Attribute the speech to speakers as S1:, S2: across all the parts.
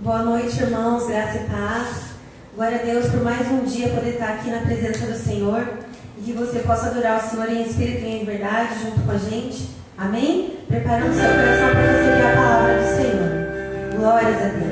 S1: Boa noite, irmãos, graça e paz. Glória a Deus por mais um dia poder estar aqui na presença do Senhor e que você possa adorar o Senhor em espírito e em verdade junto com a gente. Amém? Preparando o seu coração para receber a palavra do Senhor. Glórias a Deus.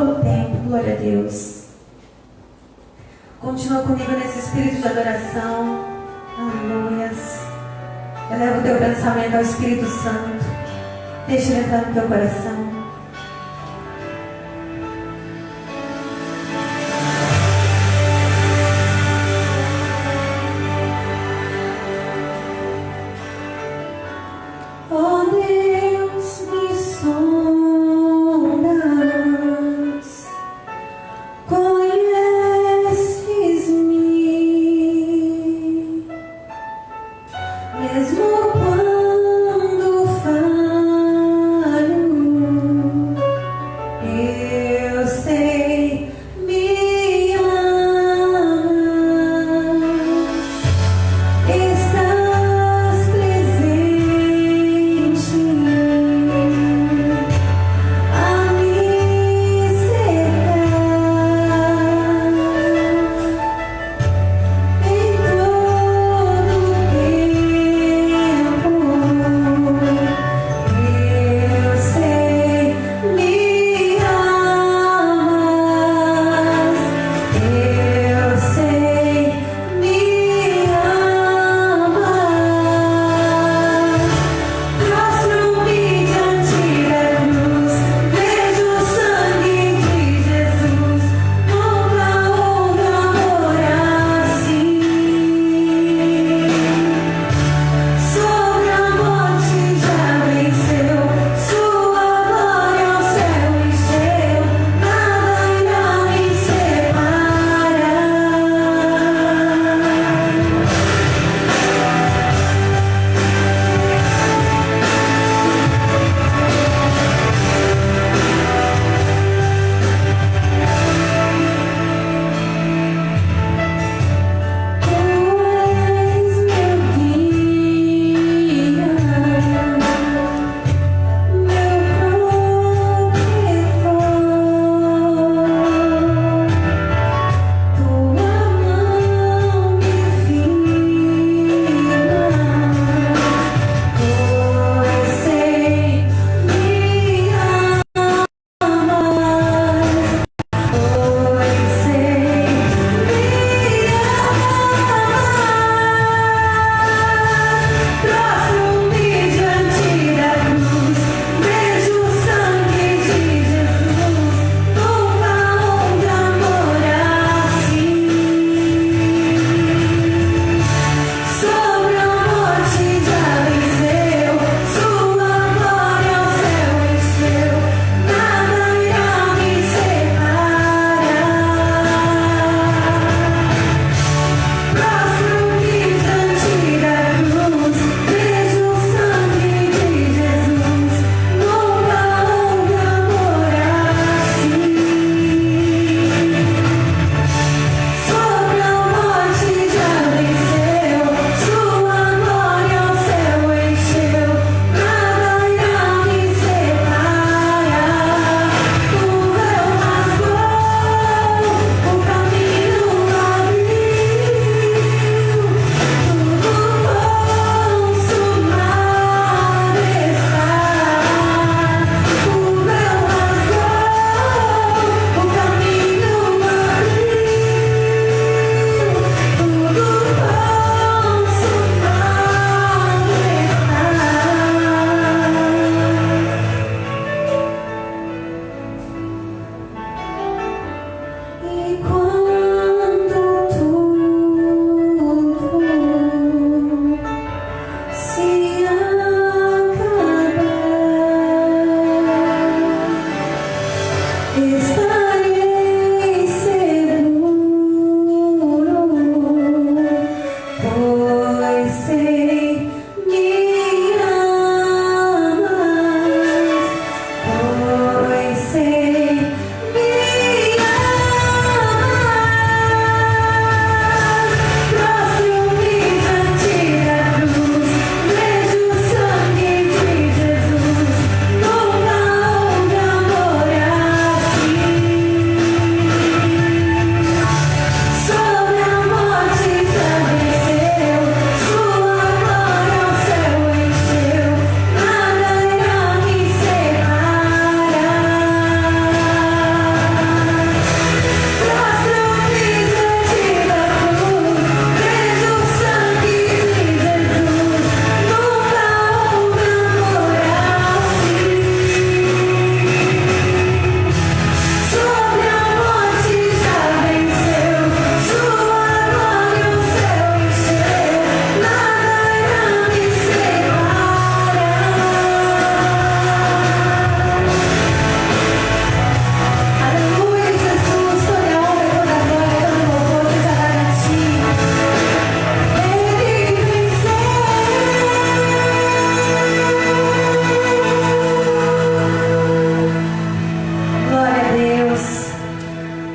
S1: todo o tempo. Glória a Deus. Continua comigo nesse espírito de adoração. Aleluias. Eleva o teu pensamento ao Espírito Santo. Deixa ele entrar no teu coração. Oh Deus, me sondas, conheces-me, mesmo quando falho.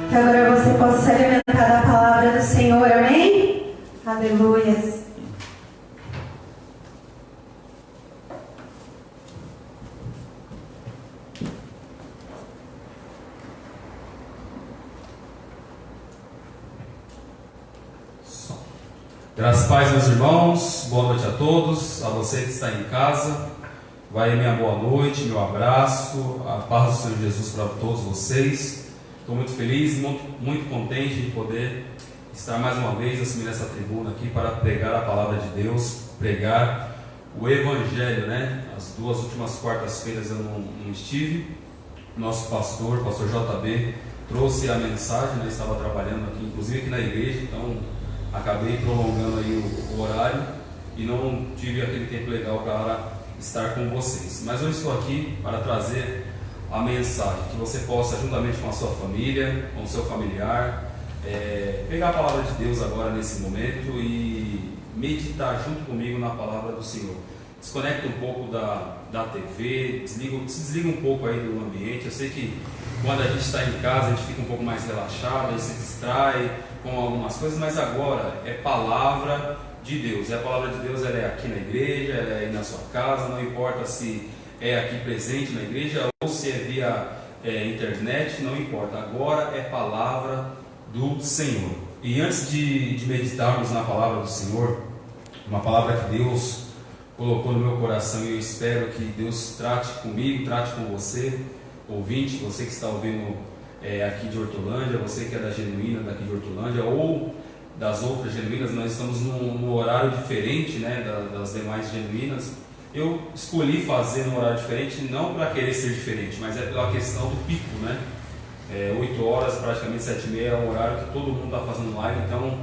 S1: Que agora você possa se alimentar da palavra do Senhor, amém? Aleluias.
S2: Graças a paz, meus irmãos, boa noite a todos, a você que está em casa, vai minha boa noite, meu abraço, a paz do Senhor Jesus para todos vocês. Estou muito feliz, muito contente de poder estar mais uma vez assumindo essa tribuna aqui para pregar a palavra de Deus, pregar o Evangelho, né? As duas últimas quartas-feiras eu não estive, nosso pastor JB, trouxe a mensagem, né? Estava trabalhando aqui, inclusive aqui na igreja, então acabei prolongando aí o horário e não tive aquele tempo legal para estar com vocês. Mas eu estou aqui para trazer a mensagem, que você possa, juntamente com a sua família, com o seu familiar, pegar a palavra de Deus agora nesse momento e meditar junto comigo na palavra do Senhor. Desconecta um pouco da TV, se desliga um pouco aí do ambiente. Eu sei que quando a gente está em casa a gente fica um pouco mais relaxado, a gente se distrai com algumas coisas, mas agora é palavra de Deus. E a palavra de Deus, ela é aqui na igreja, ela é aí na sua casa, não importa se é aqui presente na igreja ou se é via internet, não importa. Agora é palavra do Senhor. E antes de meditarmos na palavra do Senhor, uma palavra que Deus colocou no meu coração, e eu espero que Deus trate comigo, trate com você, ouvinte, você que está ouvindo aqui de Hortolândia, você que é da Genuína daqui de Hortolândia ou das outras Genuínas. Nós estamos num horário diferente, né, das demais Genuínas. Eu escolhi fazer num horário diferente não para querer ser diferente, mas é pela questão do pico, né? 8 horas, praticamente 7h30 é o horário que todo mundo está fazendo live, então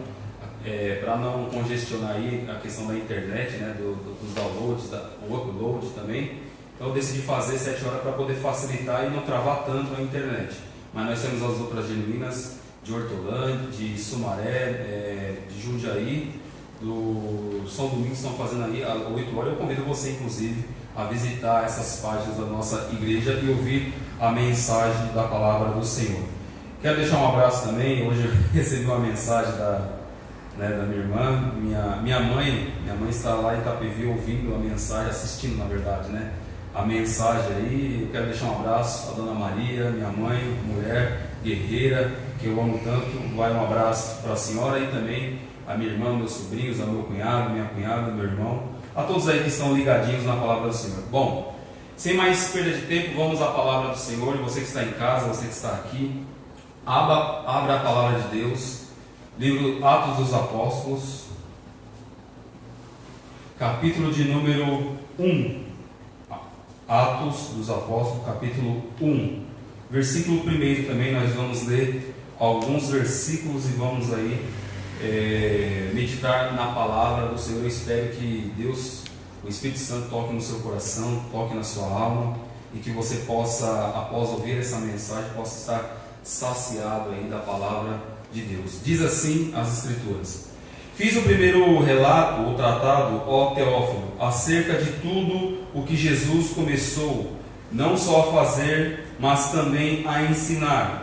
S2: para não congestionar aí a questão da internet, né, dos downloads, o upload também, então eu decidi fazer 7 horas para poder facilitar e não travar tanto a internet. Mas nós temos as outras Genuínas de Hortolândia, de Sumaré, de Jundiaí, do São Domingos, estão fazendo aí às 8 horas. Eu convido você, inclusive, a visitar essas páginas da nossa igreja e ouvir a mensagem da palavra do Senhor. Quero deixar um abraço também. Hoje eu recebi uma mensagem da minha irmã, minha mãe está lá em Itapevi ouvindo a mensagem, assistindo na verdade, né? A mensagem aí. Eu quero deixar um abraço à Dona Maria, minha mãe, mulher guerreira, que eu amo tanto. Vai um abraço para a senhora e também a minha irmã, meus sobrinhos, ao meu cunhado, minha cunhada, meu irmão, a todos aí que estão ligadinhos na palavra do Senhor. Bom, sem mais perda de tempo, vamos à palavra do Senhor. E você que está em casa, você que está aqui, abra a palavra de Deus, livro Atos dos Apóstolos, capítulo de número 1. Atos dos Apóstolos, capítulo 1, versículo 1 também. Nós vamos ler alguns versículos e vamos aí meditar na palavra do Senhor. Eu espero que Deus, o Espírito Santo, toque no seu coração, toque na sua alma, e que você possa, após ouvir essa mensagem, possa estar saciado aí da palavra de Deus. Diz assim as Escrituras: fiz o primeiro relato, ou tratado, ó Teófilo, acerca de tudo o que Jesus começou, não só a fazer, mas também a ensinar,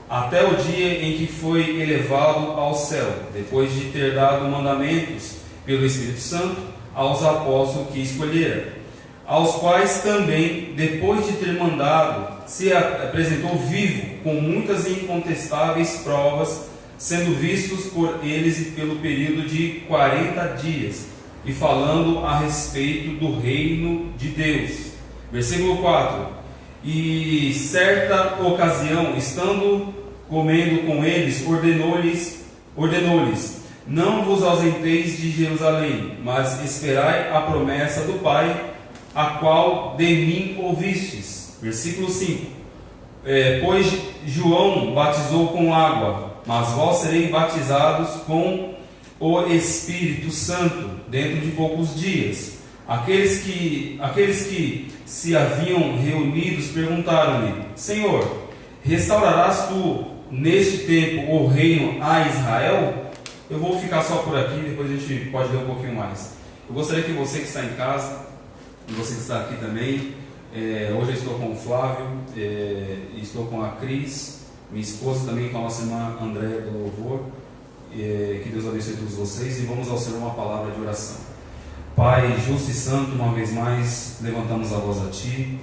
S2: até o dia em que foi elevado ao céu, depois de ter dado mandamentos pelo Espírito Santo aos apóstolos que escolhera, aos quais também, depois de ter mandado, se apresentou vivo, com muitas e incontestáveis provas, sendo vistos por eles pelo período de 40 dias, e falando a respeito do reino de Deus. Versículo 4: e certa ocasião, estando comendo com eles, ordenou-lhes: não vos ausenteis de Jerusalém, mas esperai a promessa do Pai, a qual de mim ouvistes. Versículo 5: pois João batizou com água, mas vós sereis batizados com o Espírito Santo dentro de poucos dias. Aqueles que se haviam reunidos perguntaram-lhe: Senhor, restaurarás tu neste tempo o reino a Israel? Eu vou ficar só por aqui, depois a gente pode ler um pouquinho mais. Eu gostaria que você que está em casa, e você que está aqui também, hoje eu estou com o Flávio, estou com a Cris, minha esposa, também com a nossa irmã Andréia do Louvor. Que Deus abençoe todos vocês e vamos ao Senhor uma palavra de oração. Pai justo e santo, uma vez mais levantamos a voz a Ti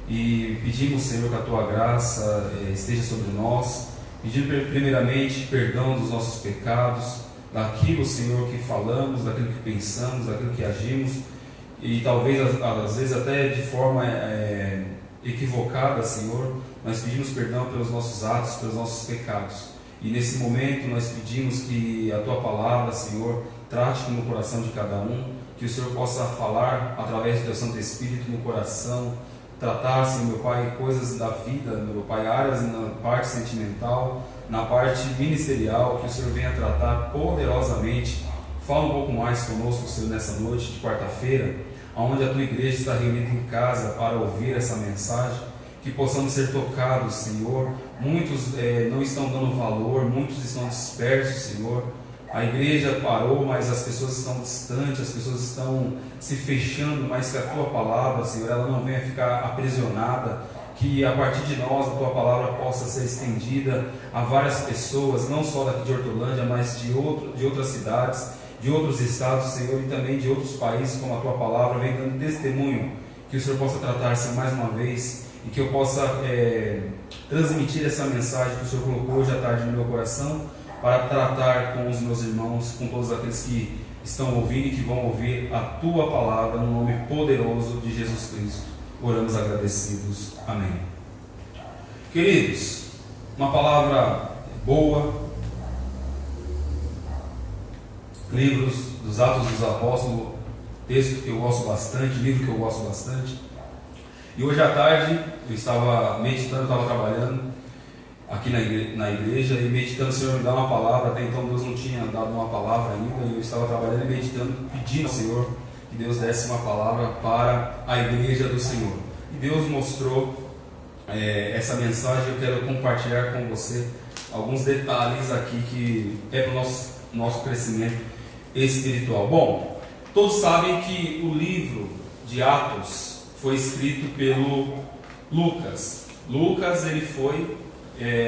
S2: e pedimos, Senhor, que a Tua graça esteja sobre nós, pedindo primeiramente perdão dos nossos pecados, daquilo, Senhor, que falamos, daquilo que pensamos, daquilo que agimos, e talvez às vezes até de forma equivocada, Senhor. Nós pedimos perdão pelos nossos atos, pelos nossos pecados, e nesse momento nós pedimos que a Tua palavra, Senhor, trate no coração de cada um, que o Senhor possa falar através do Teu Santo Espírito no coração, tratar, Senhor, meu Pai, coisas da vida, meu Pai, áreas na parte sentimental, na parte ministerial, que o Senhor venha tratar poderosamente. Fala um pouco mais conosco, Senhor, nessa noite de quarta-feira, onde a Tua igreja está reunida em casa para ouvir essa mensagem, que possamos ser tocados, Senhor. Muitos não estão dando valor, muitos estão dispersos, Senhor. A igreja parou, mas as pessoas estão distantes, as pessoas estão se fechando, mas que a Tua palavra, Senhor, ela não venha ficar aprisionada, que a partir de nós a Tua palavra possa ser estendida a várias pessoas, não só daqui de Hortolândia, mas de outras cidades, de outros estados, Senhor, e também de outros países, como a Tua palavra vem dando testemunho, que o Senhor possa tratar, Senhor, mais uma vez, e que eu possa transmitir essa mensagem que o Senhor colocou hoje à tarde no meu coração, para tratar com os meus irmãos, com todos aqueles que estão ouvindo e que vão ouvir a Tua palavra, no nome poderoso de Jesus Cristo. Oramos agradecidos. Amém. Queridos, uma palavra boa, livros dos Atos dos Apóstolos, texto que eu gosto bastante, livro que eu gosto bastante. E hoje à tarde eu estava meditando, estava trabalhando aqui na igreja e meditando, o Senhor me dá uma palavra. Até então Deus não tinha dado uma palavra ainda, e eu estava trabalhando e meditando, pedindo ao Senhor que Deus desse uma palavra para a igreja do Senhor. E Deus mostrou essa mensagem. Eu quero compartilhar com você alguns detalhes aqui que é para o nosso crescimento espiritual. Bom, todos sabem que o livro de Atos foi escrito pelo Lucas. Lucas, ele foi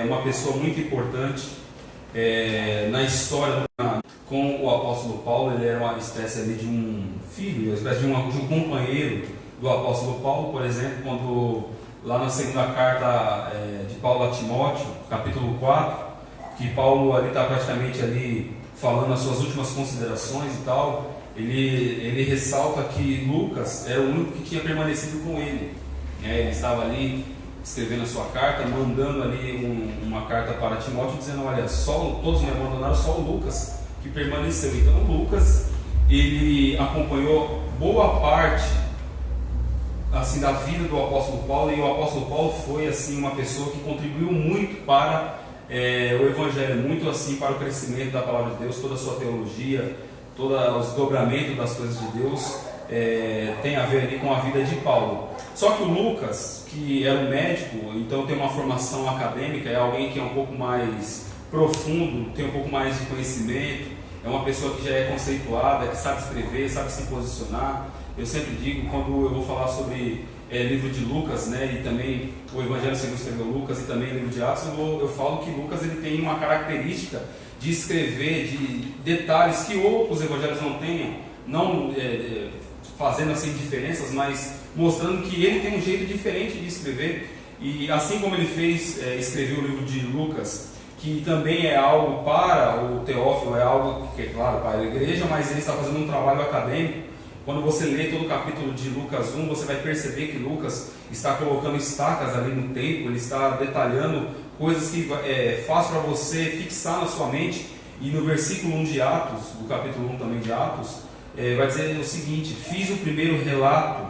S2: uma pessoa muito importante na história com o apóstolo Paulo. Ele era uma espécie ali de um filho, uma espécie de um companheiro do apóstolo Paulo. Por exemplo, quando lá na segunda carta de Paulo a Timóteo, capítulo 4, que Paulo ali está praticamente ali falando as suas últimas considerações e tal, ele ressalta que Lucas era o único que tinha permanecido com ele. Ele estava ali escrevendo a sua carta, mandando ali uma carta para Timóteo, dizendo: olha, todos me abandonaram, só o Lucas que permaneceu. Então Lucas, ele acompanhou boa parte assim da vida do apóstolo Paulo, e o apóstolo Paulo foi assim uma pessoa que contribuiu muito para o evangelho, muito assim para o crescimento da palavra de Deus. Toda a sua teologia, todo o desdobramento das coisas de Deus tem a ver ali com a vida de Paulo. Só que o Lucas, que era um médico, então tem uma formação acadêmica, é alguém que é um pouco mais profundo, tem um pouco mais de conhecimento, é uma pessoa que já é conceituada, que sabe escrever, sabe se posicionar. Eu sempre digo, quando eu vou falar sobre livro de Lucas, né, e também o Evangelho segundo escreveu Lucas, e também o livro de Atos, eu falo que Lucas ele tem uma característica de escrever de detalhes que outros evangelhos não têm, não fazendo assim diferenças, mas mostrando que ele tem um jeito diferente de escrever. E assim como ele fez, escreveu o livro de Lucas, que também é algo para o Teófilo, é algo que é claro para a igreja, mas ele está fazendo um trabalho acadêmico. Quando você lê todo o capítulo de Lucas 1, você vai perceber que Lucas está colocando estacas ali no templo, ele está detalhando coisas que é fácil para você fixar na sua mente. E no versículo 1 de Atos, do capítulo 1 também de Atos, vai dizer o seguinte: fiz o primeiro relato,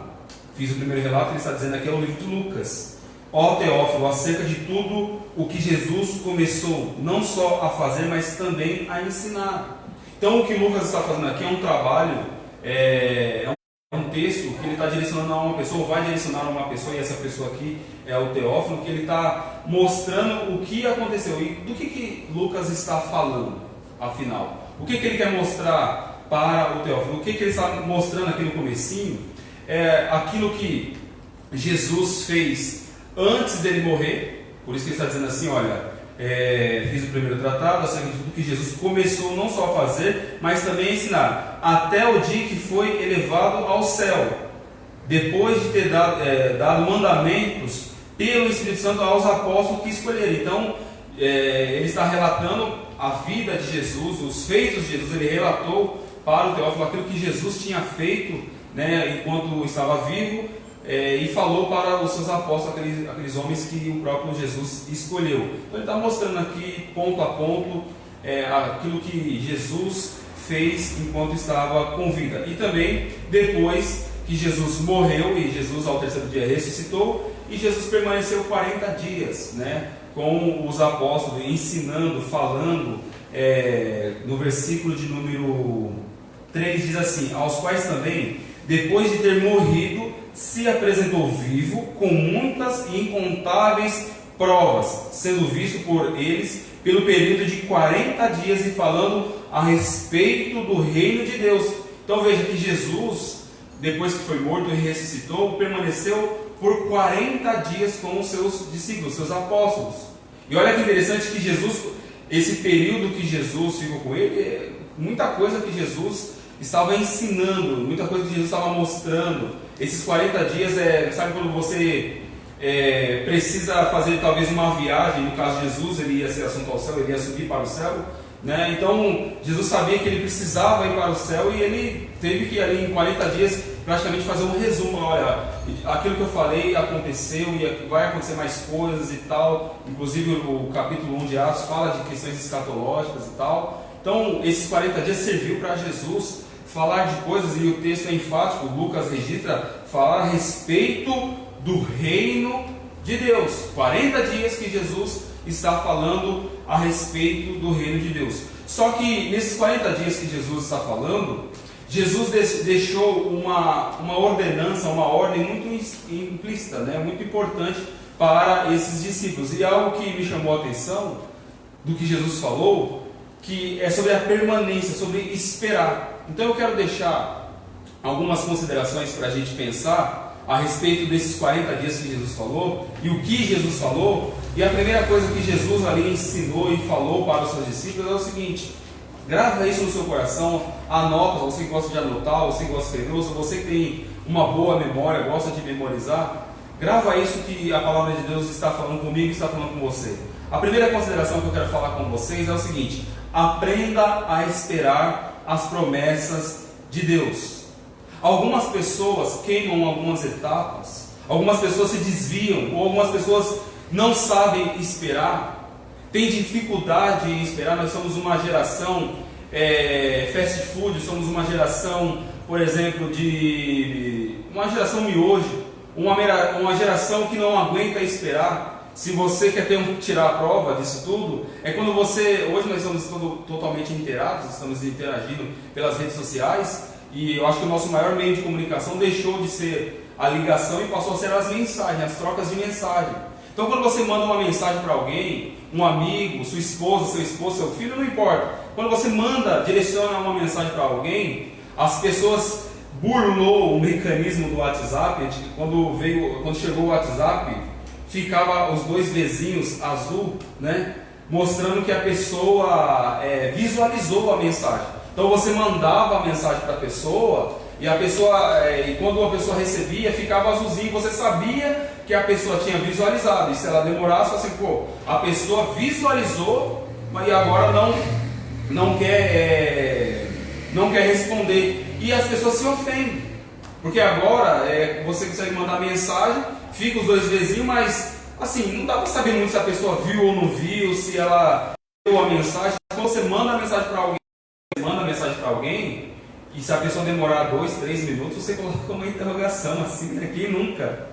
S2: ele está dizendo aqui, é o livro de Lucas. Ó Teófilo, acerca de tudo o que Jesus começou, não só a fazer, mas também a ensinar. Então o que Lucas está fazendo aqui é um trabalho, é um texto que ele está direcionando a uma pessoa, vai direcionar a uma pessoa, e essa pessoa aqui é o Teófilo, que ele está mostrando o que aconteceu. E do que Lucas está falando, afinal? O que ele quer mostrar para o Teófilo? O que ele está mostrando aqui no comecinho é aquilo que Jesus fez antes dele morrer. Por isso que ele está dizendo assim: olha, fiz o primeiro tratado acerca de tudo que Jesus começou não só a fazer, mas também a ensinar, até o dia que foi elevado ao céu, depois de ter dado mandamentos pelo Espírito Santo aos apóstolos que escolheram. Então, ele está relatando a vida de Jesus, os feitos de Jesus. Ele relatou para o Teófilo aquilo que Jesus tinha feito, né, enquanto estava vivo, e falou para os seus apóstolos, aqueles homens que o próprio Jesus escolheu. Então ele está mostrando aqui, ponto a ponto, aquilo que Jesus fez enquanto estava com vida. E também depois que Jesus morreu, e Jesus ao terceiro dia ressuscitou, e Jesus permaneceu 40 dias, né, com os apóstolos, ensinando, falando. No versículo de número 3 diz assim: aos quais também, depois de ter morrido, se apresentou vivo com muitas e incontáveis provas, sendo visto por eles pelo período de 40 dias e falando a respeito do reino de Deus. Então veja que Jesus, depois que foi morto e ressuscitou, permaneceu por 40 dias com os seus discípulos, seus apóstolos. E olha que interessante que Jesus, esse período que Jesus ficou com ele, muita coisa que Jesus estava ensinando, muita coisa que Jesus estava mostrando. Esses 40 dias, sabe quando você precisa fazer talvez uma viagem? No caso de Jesus, ele ia ser assunto ao céu, ele ia subir para o céu, né? Então Jesus sabia que ele precisava ir para o céu, e ele teve que ali em 40 dias praticamente fazer um resumo. Olha, aquilo que eu falei aconteceu, e vai acontecer mais coisas e tal. Inclusive o capítulo 1 de Atos fala de questões escatológicas e tal. Então esses 40 dias serviu para Jesus falar de coisas, e o texto é enfático, Lucas registra, falar a respeito do reino de Deus. 40 dias que Jesus está falando a respeito do reino de Deus. Só que nesses 40 dias que Jesus está falando, Jesus deixou uma ordenança, uma ordem muito implícita, né? Muito importante para esses discípulos. E algo que me chamou a atenção do que Jesus falou, que é sobre a permanência, sobre esperar. Então eu quero deixar algumas considerações para a gente pensar a respeito desses 40 dias que Jesus falou, e o que Jesus falou. E a primeira coisa que Jesus ali ensinou e falou para os seus discípulos é o seguinte: grava isso no seu coração, anota, você que gosta de anotar, você que gosta de escrever, ou você que tem uma boa memória, gosta de memorizar, grava isso que a palavra de Deus está falando comigo e está falando com você. A primeira consideração que eu quero falar com vocês é o seguinte: aprenda a esperar as promessas de Deus. Algumas pessoas queimam algumas etapas, algumas pessoas se desviam, ou algumas pessoas não sabem esperar, têm dificuldade em esperar. Nós somos uma geração fast food, somos uma geração, por exemplo, uma geração miojo, uma geração que não aguenta esperar. Se você quer tirar a prova disso tudo, é quando hoje nós estamos totalmente inteirados, estamos interagindo pelas redes sociais, e eu acho que o nosso maior meio de comunicação deixou de ser a ligação e passou a ser as mensagens, as trocas de mensagem. Então quando você manda uma mensagem para alguém, um amigo, sua esposa, seu esposo, seu filho, não importa. Quando você direciona uma mensagem para alguém, as pessoas burlou o mecanismo do WhatsApp. Quando chegou o WhatsApp, ficava os dois vezinhos azul, né, mostrando que a pessoa visualizou a mensagem. Então você mandava a mensagem para a pessoa, e quando a pessoa recebia, ficava azulzinho. Você sabia que a pessoa tinha visualizado, e se ela demorasse, assim, a pessoa visualizou, mas agora não quer responder, e as pessoas se ofendem, porque agora você consegue mandar mensagem, fica os dois vizinhos, mas assim, não dá para saber muito se a pessoa viu ou não viu, se ela viu a mensagem. Quando você manda a mensagem para alguém, e se a pessoa demorar 2, 3 minutos, você coloca uma interrogação assim, né? Quem nunca?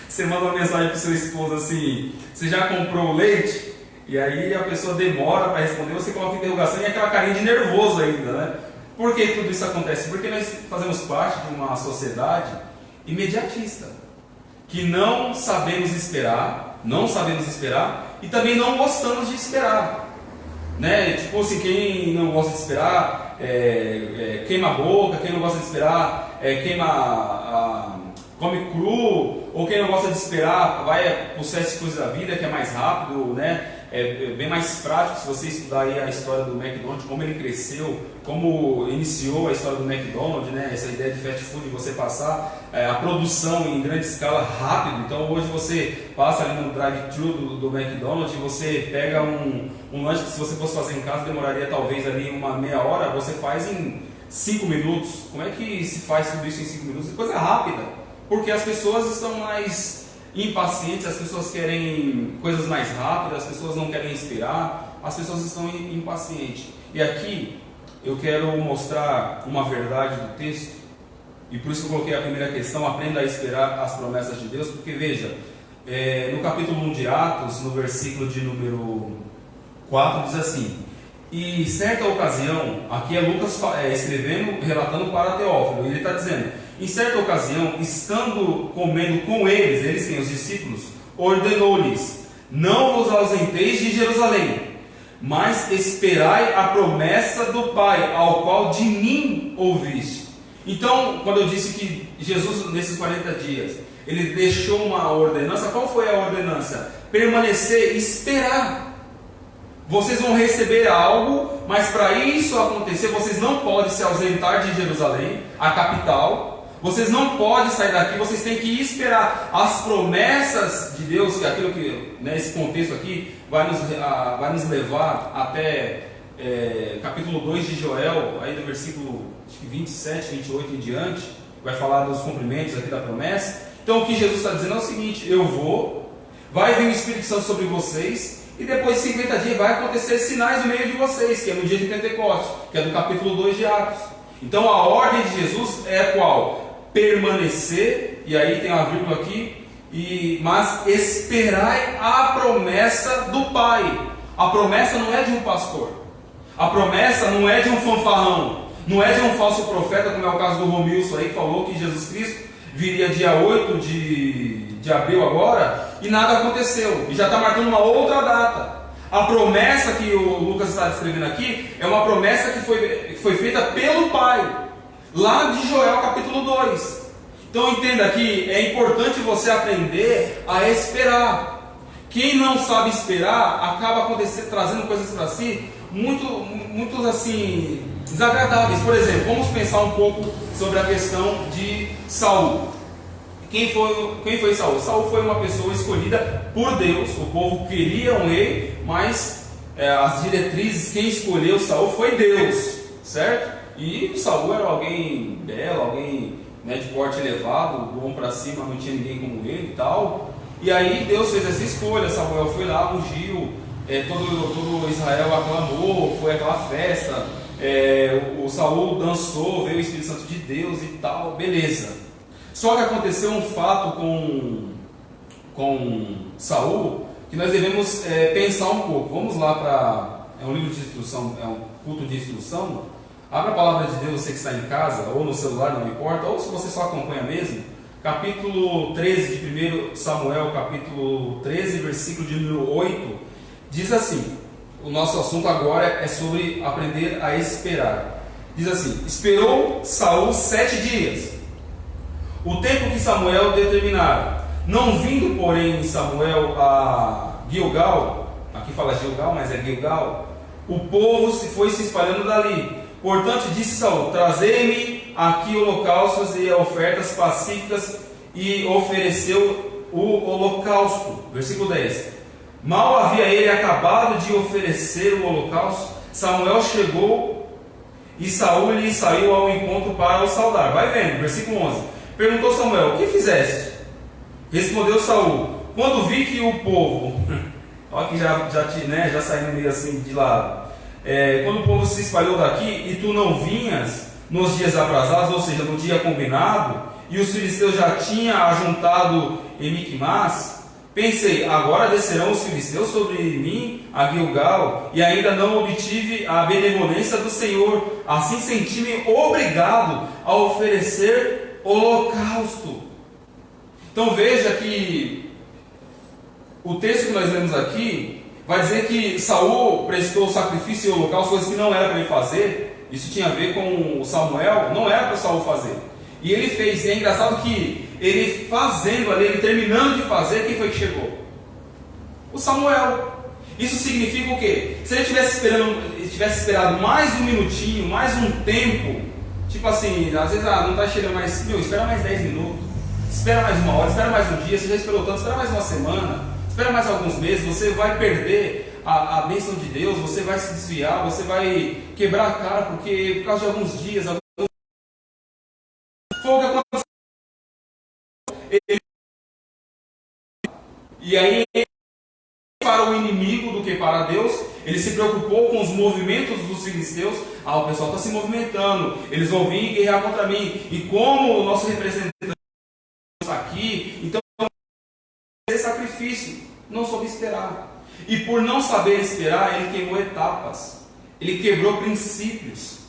S2: Você manda uma mensagem para o seu esposo assim: você já comprou o leite? E aí a pessoa demora para responder, você coloca interrogação e aquela carinha de nervoso ainda, né? Por que tudo isso acontece? Porque nós fazemos parte de uma sociedade imediatista, que não sabemos esperar e também não gostamos de esperar, né? Tipo assim, quem não gosta de esperar queima a boca, quem não gosta de esperar come cru, ou quem não gosta de esperar vai para os fast foods da vida, que é mais rápido, né? é bem mais prático se você estudar aí a história do McDonald's, como ele cresceu, como iniciou a história do McDonald's, né? Essa ideia de fast food, de você passar a produção em grande escala rápido. Então hoje você passa ali no drive-thru do McDonald's e você pega um lanche que se você fosse fazer em casa demoraria talvez ali uma meia hora, você faz em 5 minutos. Como é que se faz tudo isso em 5 minutos? É coisa rápida, porque as pessoas estão mais impacientes, as pessoas querem coisas mais rápidas, as pessoas não querem esperar, as pessoas estão impacientes. E aqui eu quero mostrar uma verdade do texto, e por isso eu coloquei a primeira questão: aprenda a esperar as promessas de Deus, porque veja, no capítulo 1 de Atos, no versículo de número 4, diz assim: e certa ocasião, aqui é Lucas escrevendo, relatando para Teófilo, e ele está dizendo: em certa ocasião, estando comendo com eles têm os discípulos, ordenou-lhes: não vos ausenteis de Jerusalém, mas esperai a promessa do Pai, ao qual de mim ouviste. Então, quando eu disse que Jesus, nesses 40 dias, ele deixou uma ordenança, qual foi a ordenança? Permanecer, esperar. Vocês vão receber algo, mas para isso acontecer, vocês não podem se ausentar de Jerusalém, a capital. Vocês não podem sair daqui, vocês têm que esperar as promessas de Deus, que aquilo que, nesse contexto aqui, vai nos levar até capítulo 2 de Joel, aí do versículo 27, 28 em diante, vai falar dos cumprimentos aqui da promessa. Então o que Jesus está dizendo é o seguinte: eu vou, vai vir o Espírito Santo sobre vocês, e depois de 50 dias vai acontecer sinais no meio de vocês, que é no dia de Pentecostes, que é do capítulo 2 de Atos. Então a ordem de Jesus é qual? Permanecer, e aí tem uma vírgula aqui, mas esperai a promessa do Pai. A promessa não é de um pastor, a promessa não é de um fanfarrão, não é de um falso profeta, como é o caso do Romilson aí, que falou que Jesus Cristo viria dia 8 de abril agora, e nada aconteceu, e já está marcando uma outra data. A promessa que o Lucas está descrevendo aqui é uma promessa que foi feita pelo Pai, lá de Joel capítulo 2. Então entenda que é importante você aprender a esperar. Quem não sabe esperar acaba trazendo coisas para si muito assim desagradáveis. Por exemplo, vamos pensar um pouco sobre a questão de Saul. Quem foi Saul? Saul foi uma pessoa escolhida por Deus. O povo queria um rei, mas as diretrizes, quem escolheu Saul foi Deus, certo? E Saul era alguém belo, alguém de porte elevado, bom para cima, não tinha ninguém como ele e tal. E aí Deus fez essa escolha, Samuel foi lá, ungiu, todo Israel aclamou, foi aquela festa, o Saul dançou, veio o Espírito Santo de Deus e tal, beleza. Só que aconteceu um fato com Saul que nós devemos pensar um pouco. Vamos lá para... é um livro de instrução, é um culto de instrução. Abra a palavra de Deus, você que está em casa, ou no celular, não importa, ou se você só acompanha mesmo. Capítulo 13 de 1 Samuel, capítulo 13, versículo de número 8, diz assim: o nosso assunto agora é sobre aprender a esperar. Diz assim: esperou Saul 7 dias, o tempo que Samuel determinara. Não vindo, porém, Samuel a Gilgal, aqui fala Gilgal, mas é Gilgal, o povo foi se espalhando dali. Portanto, disse Saul: trazei-me aqui holocaustos e ofertas pacíficas, e ofereceu o holocausto. Versículo 10. Mal havia ele acabado de oferecer o holocausto, Samuel chegou e Saul lhe saiu ao encontro para o saudar. Vai vendo, versículo 11. Perguntou Samuel: o que fizeste? Respondeu Saul: quando vi que o povo... olha que já saindo meio assim de lado. Quando o povo se espalhou daqui e tu não vinhas nos dias aprazados, ou seja, no dia combinado, e os filisteus já tinham ajuntado em Miquimás, pensei: agora descerão os filisteus sobre mim a Gilgal, e ainda não obtive a benevolência do Senhor. Assim senti-me obrigado a oferecer holocausto. Então veja que o texto que nós lemos aqui vai dizer que Saul prestou sacrifício e holocausto, coisas que não era para ele fazer. Isso tinha a ver com Samuel, não era para Saul fazer. E ele fez. E é engraçado que ele fazendo ali, ele terminando de fazer, quem foi que chegou? O Samuel. Isso significa o quê? Se ele tivesse esperado mais um minutinho, mais um tempo, tipo assim, às vezes não está chegando mais, espera mais 10 minutos, espera mais uma hora, espera mais um dia, você já esperou tanto, espera mais uma semana, espera mais alguns meses, você vai perder a bênção de Deus, você vai se desviar, você vai quebrar a cara, porque por causa de alguns dias, foi o que aconteceu. E aí, para o inimigo do que para Deus, ele se preocupou com os movimentos dos filisteus. O pessoal está se movimentando, eles vão vir guerrear contra mim. E como o nosso representante está aqui, então esse sacrifício não soube esperar. E por não saber esperar, ele queimou etapas, ele quebrou princípios.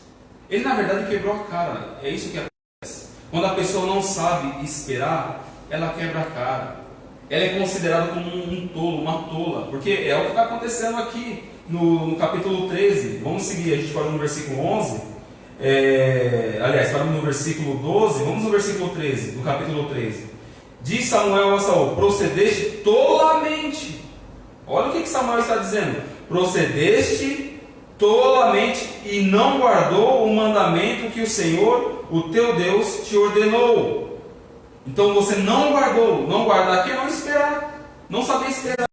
S2: Ele na verdade quebrou a cara. É isso que acontece. Quando a pessoa não sabe esperar, ela quebra a cara. Ela é considerada como um tolo, uma tola, porque é o que está acontecendo aqui no capítulo 13. Vamos seguir, a gente parou no versículo 11, paramos no versículo 12, vamos no versículo 13, do capítulo 13. Diz Samuel a Saul: procedeste tolamente. Olha o que Samuel está dizendo: procedeste tolamente e não guardou o mandamento que o Senhor, o teu Deus, te ordenou. Então você não guardou. Não guardar aqui é não esperar, não saber esperar.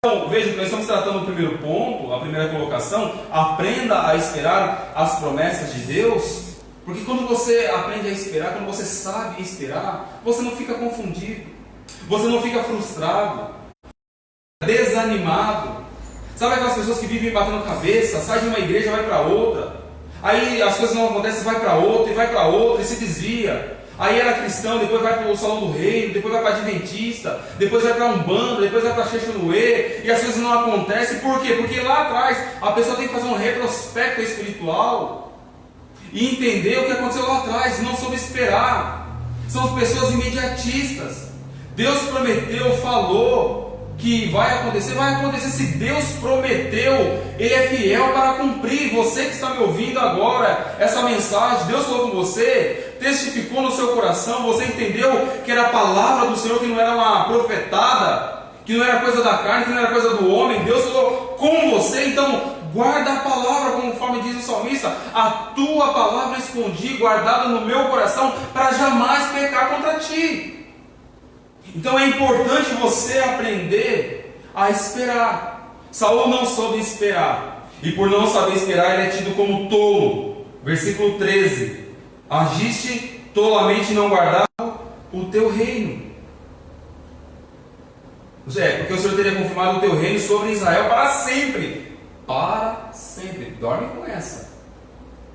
S2: Então veja que nós estamos tratando o primeiro ponto, a primeira colocação: aprenda a esperar as promessas de Deus. Porque quando você aprende a esperar, quando você sabe esperar, você não fica confundido, você não fica frustrado, desanimado. Sabe aquelas pessoas que vivem batendo cabeça, sai de uma igreja e vai para outra, aí as coisas não acontecem, vai para outra, e vai para outra, e se desvia. Aí era cristão, depois vai para o Salão do Reino, depois vai para a Adventista, depois vai para a Umbanda, depois vai para a Xexunuê, e as coisas não acontecem. Por quê? Porque lá atrás a pessoa tem que fazer um retrospecto espiritual e entender o que aconteceu lá atrás, não soube esperar. São pessoas imediatistas. Deus prometeu, falou que vai acontecer, vai acontecer. Se Deus prometeu, Ele é fiel para cumprir. Você que está me ouvindo agora, essa mensagem, Deus falou com você, testificou no seu coração, você entendeu que era a palavra do Senhor, que não era uma profetada, que não era coisa da carne, que não era coisa do homem. Deus falou com você, então guarda a palavra, conforme diz o salmista: a tua palavra escondi, guardada no meu coração, para jamais pecar contra ti. Então é importante você aprender a esperar. Saul não soube esperar, e por não saber esperar, ele é tido como tolo. Versículo 13: agiste tolamente, não guardar o teu reino. Porque o Senhor teria confirmado o teu reino sobre Israel para sempre. Para sempre. Dorme com essa.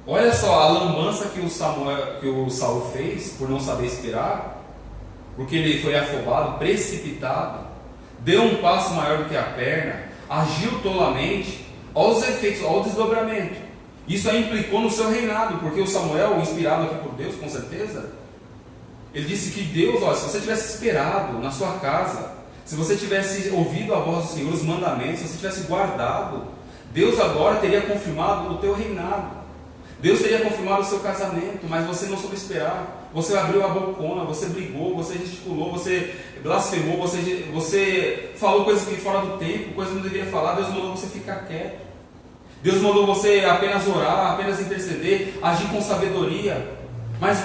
S2: Olha só a lambança que o Saul fez por não saber esperar. Porque ele foi afobado, precipitado, deu um passo maior do que a perna, agiu tolamente. Olha os efeitos, olha o desdobramento. Isso aí implicou no seu reinado, porque o Samuel, inspirado aqui por Deus, com certeza, ele disse que Deus, olha, se você tivesse esperado na sua casa, se você tivesse ouvido a voz do Senhor, os mandamentos, se você tivesse guardado, Deus agora teria confirmado o teu reinado. Deus teria confirmado o seu casamento, mas você não soube esperar. Você abriu a bocona, você brigou, você gesticulou, você blasfemou, você falou coisas que fora do tempo, coisas que não deveria falar. Deus mandou você ficar quieto. Deus mandou você apenas orar, apenas interceder, agir com sabedoria. Mas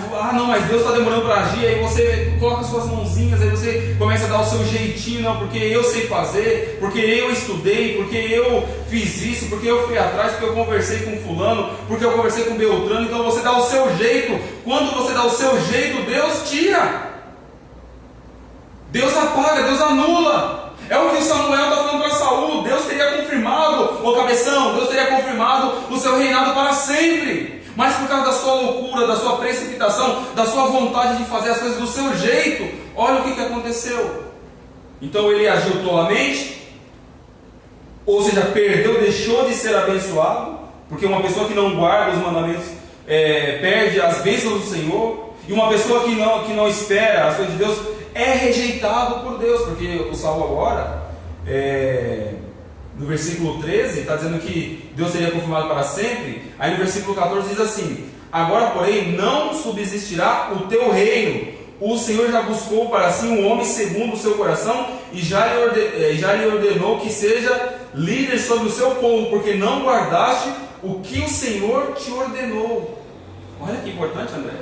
S2: Deus está demorando para agir. Aí você coloca as suas mãozinhas, aí você começa a dar o seu jeitinho. Não, porque eu sei fazer, porque eu estudei, porque eu fiz isso, porque eu fui atrás, porque eu conversei com fulano, porque eu conversei com Beltrano. Então você dá o seu jeito. Quando você dá o seu jeito, Deus tira, Deus apaga, Deus anula. É o que Samuel está falando para Saul. Deus teria confirmado, ô cabeção, Deus teria confirmado o seu reinado para sempre. Mas por causa da sua loucura, da sua precipitação, da sua vontade de fazer as coisas do seu jeito, olha o que aconteceu. Então ele agiu tolamente, ou seja, perdeu, deixou de ser abençoado, porque uma pessoa que não guarda os mandamentos perde as bênçãos do Senhor, e uma pessoa que não espera as coisas de Deus é rejeitado por Deus, porque o Saul agora, no versículo 13, está dizendo que Deus seria confirmado para sempre. Aí no versículo 14 diz assim: agora porém não subsistirá o teu reino, o Senhor já buscou para si um homem segundo o seu coração, e já lhe ordenou que seja líder sobre o seu povo, porque não guardaste o que o Senhor te ordenou. Olha que importante, André.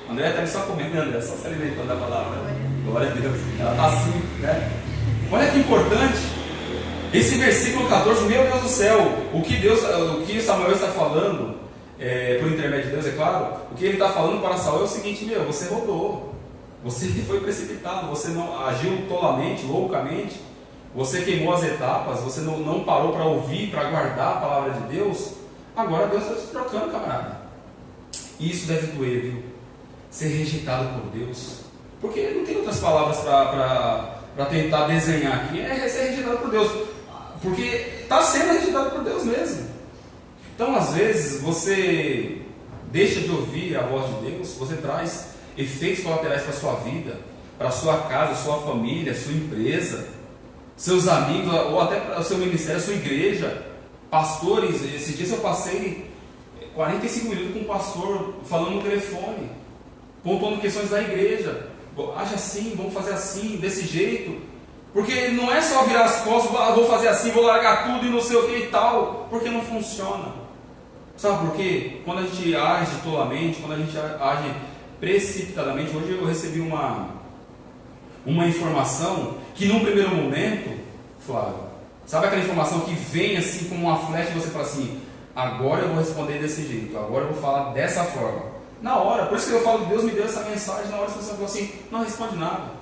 S2: André está ali só comendo, André, só se alimentando da palavra. Glória a Deus. Ela está assim, né? Olha que importante. Esse versículo 14, meu Deus do céu, o que Samuel está falando, por intermédio de Deus, é claro, o que ele está falando para Saul é o seguinte: você rodou, você foi precipitado, você não agiu tolamente, loucamente, você queimou as etapas, você não parou para ouvir, para guardar a palavra de Deus. Agora Deus está te trocando, camarada. E isso deve doer, viu? Ser rejeitado por Deus, porque não tem outras palavras para tentar desenhar aqui, é ser rejeitado por Deus, porque está sendo rejeitado por Deus mesmo. Então, às vezes, você deixa de ouvir a voz de Deus, você traz efeitos colaterais para a sua vida, para a sua casa, sua família, sua empresa, seus amigos, ou até para o seu ministério, sua igreja, pastores. Esses dias eu passei 45 minutos com um pastor falando no telefone, pontuando questões da igreja. Age assim, vamos fazer assim, desse jeito. Porque não é só virar as costas, vou fazer assim, vou largar tudo e não sei o que e tal, porque não funciona. Sabe por quê? Quando a gente age tolamente, quando a gente age precipitadamente, hoje eu recebi uma informação que num primeiro momento, Flávio, sabe aquela informação que vem assim como uma flecha e você fala assim: agora eu vou responder desse jeito, agora eu vou falar dessa forma. Na hora, por isso que eu falo que Deus me deu essa mensagem, na hora que você falou assim, não responde nada.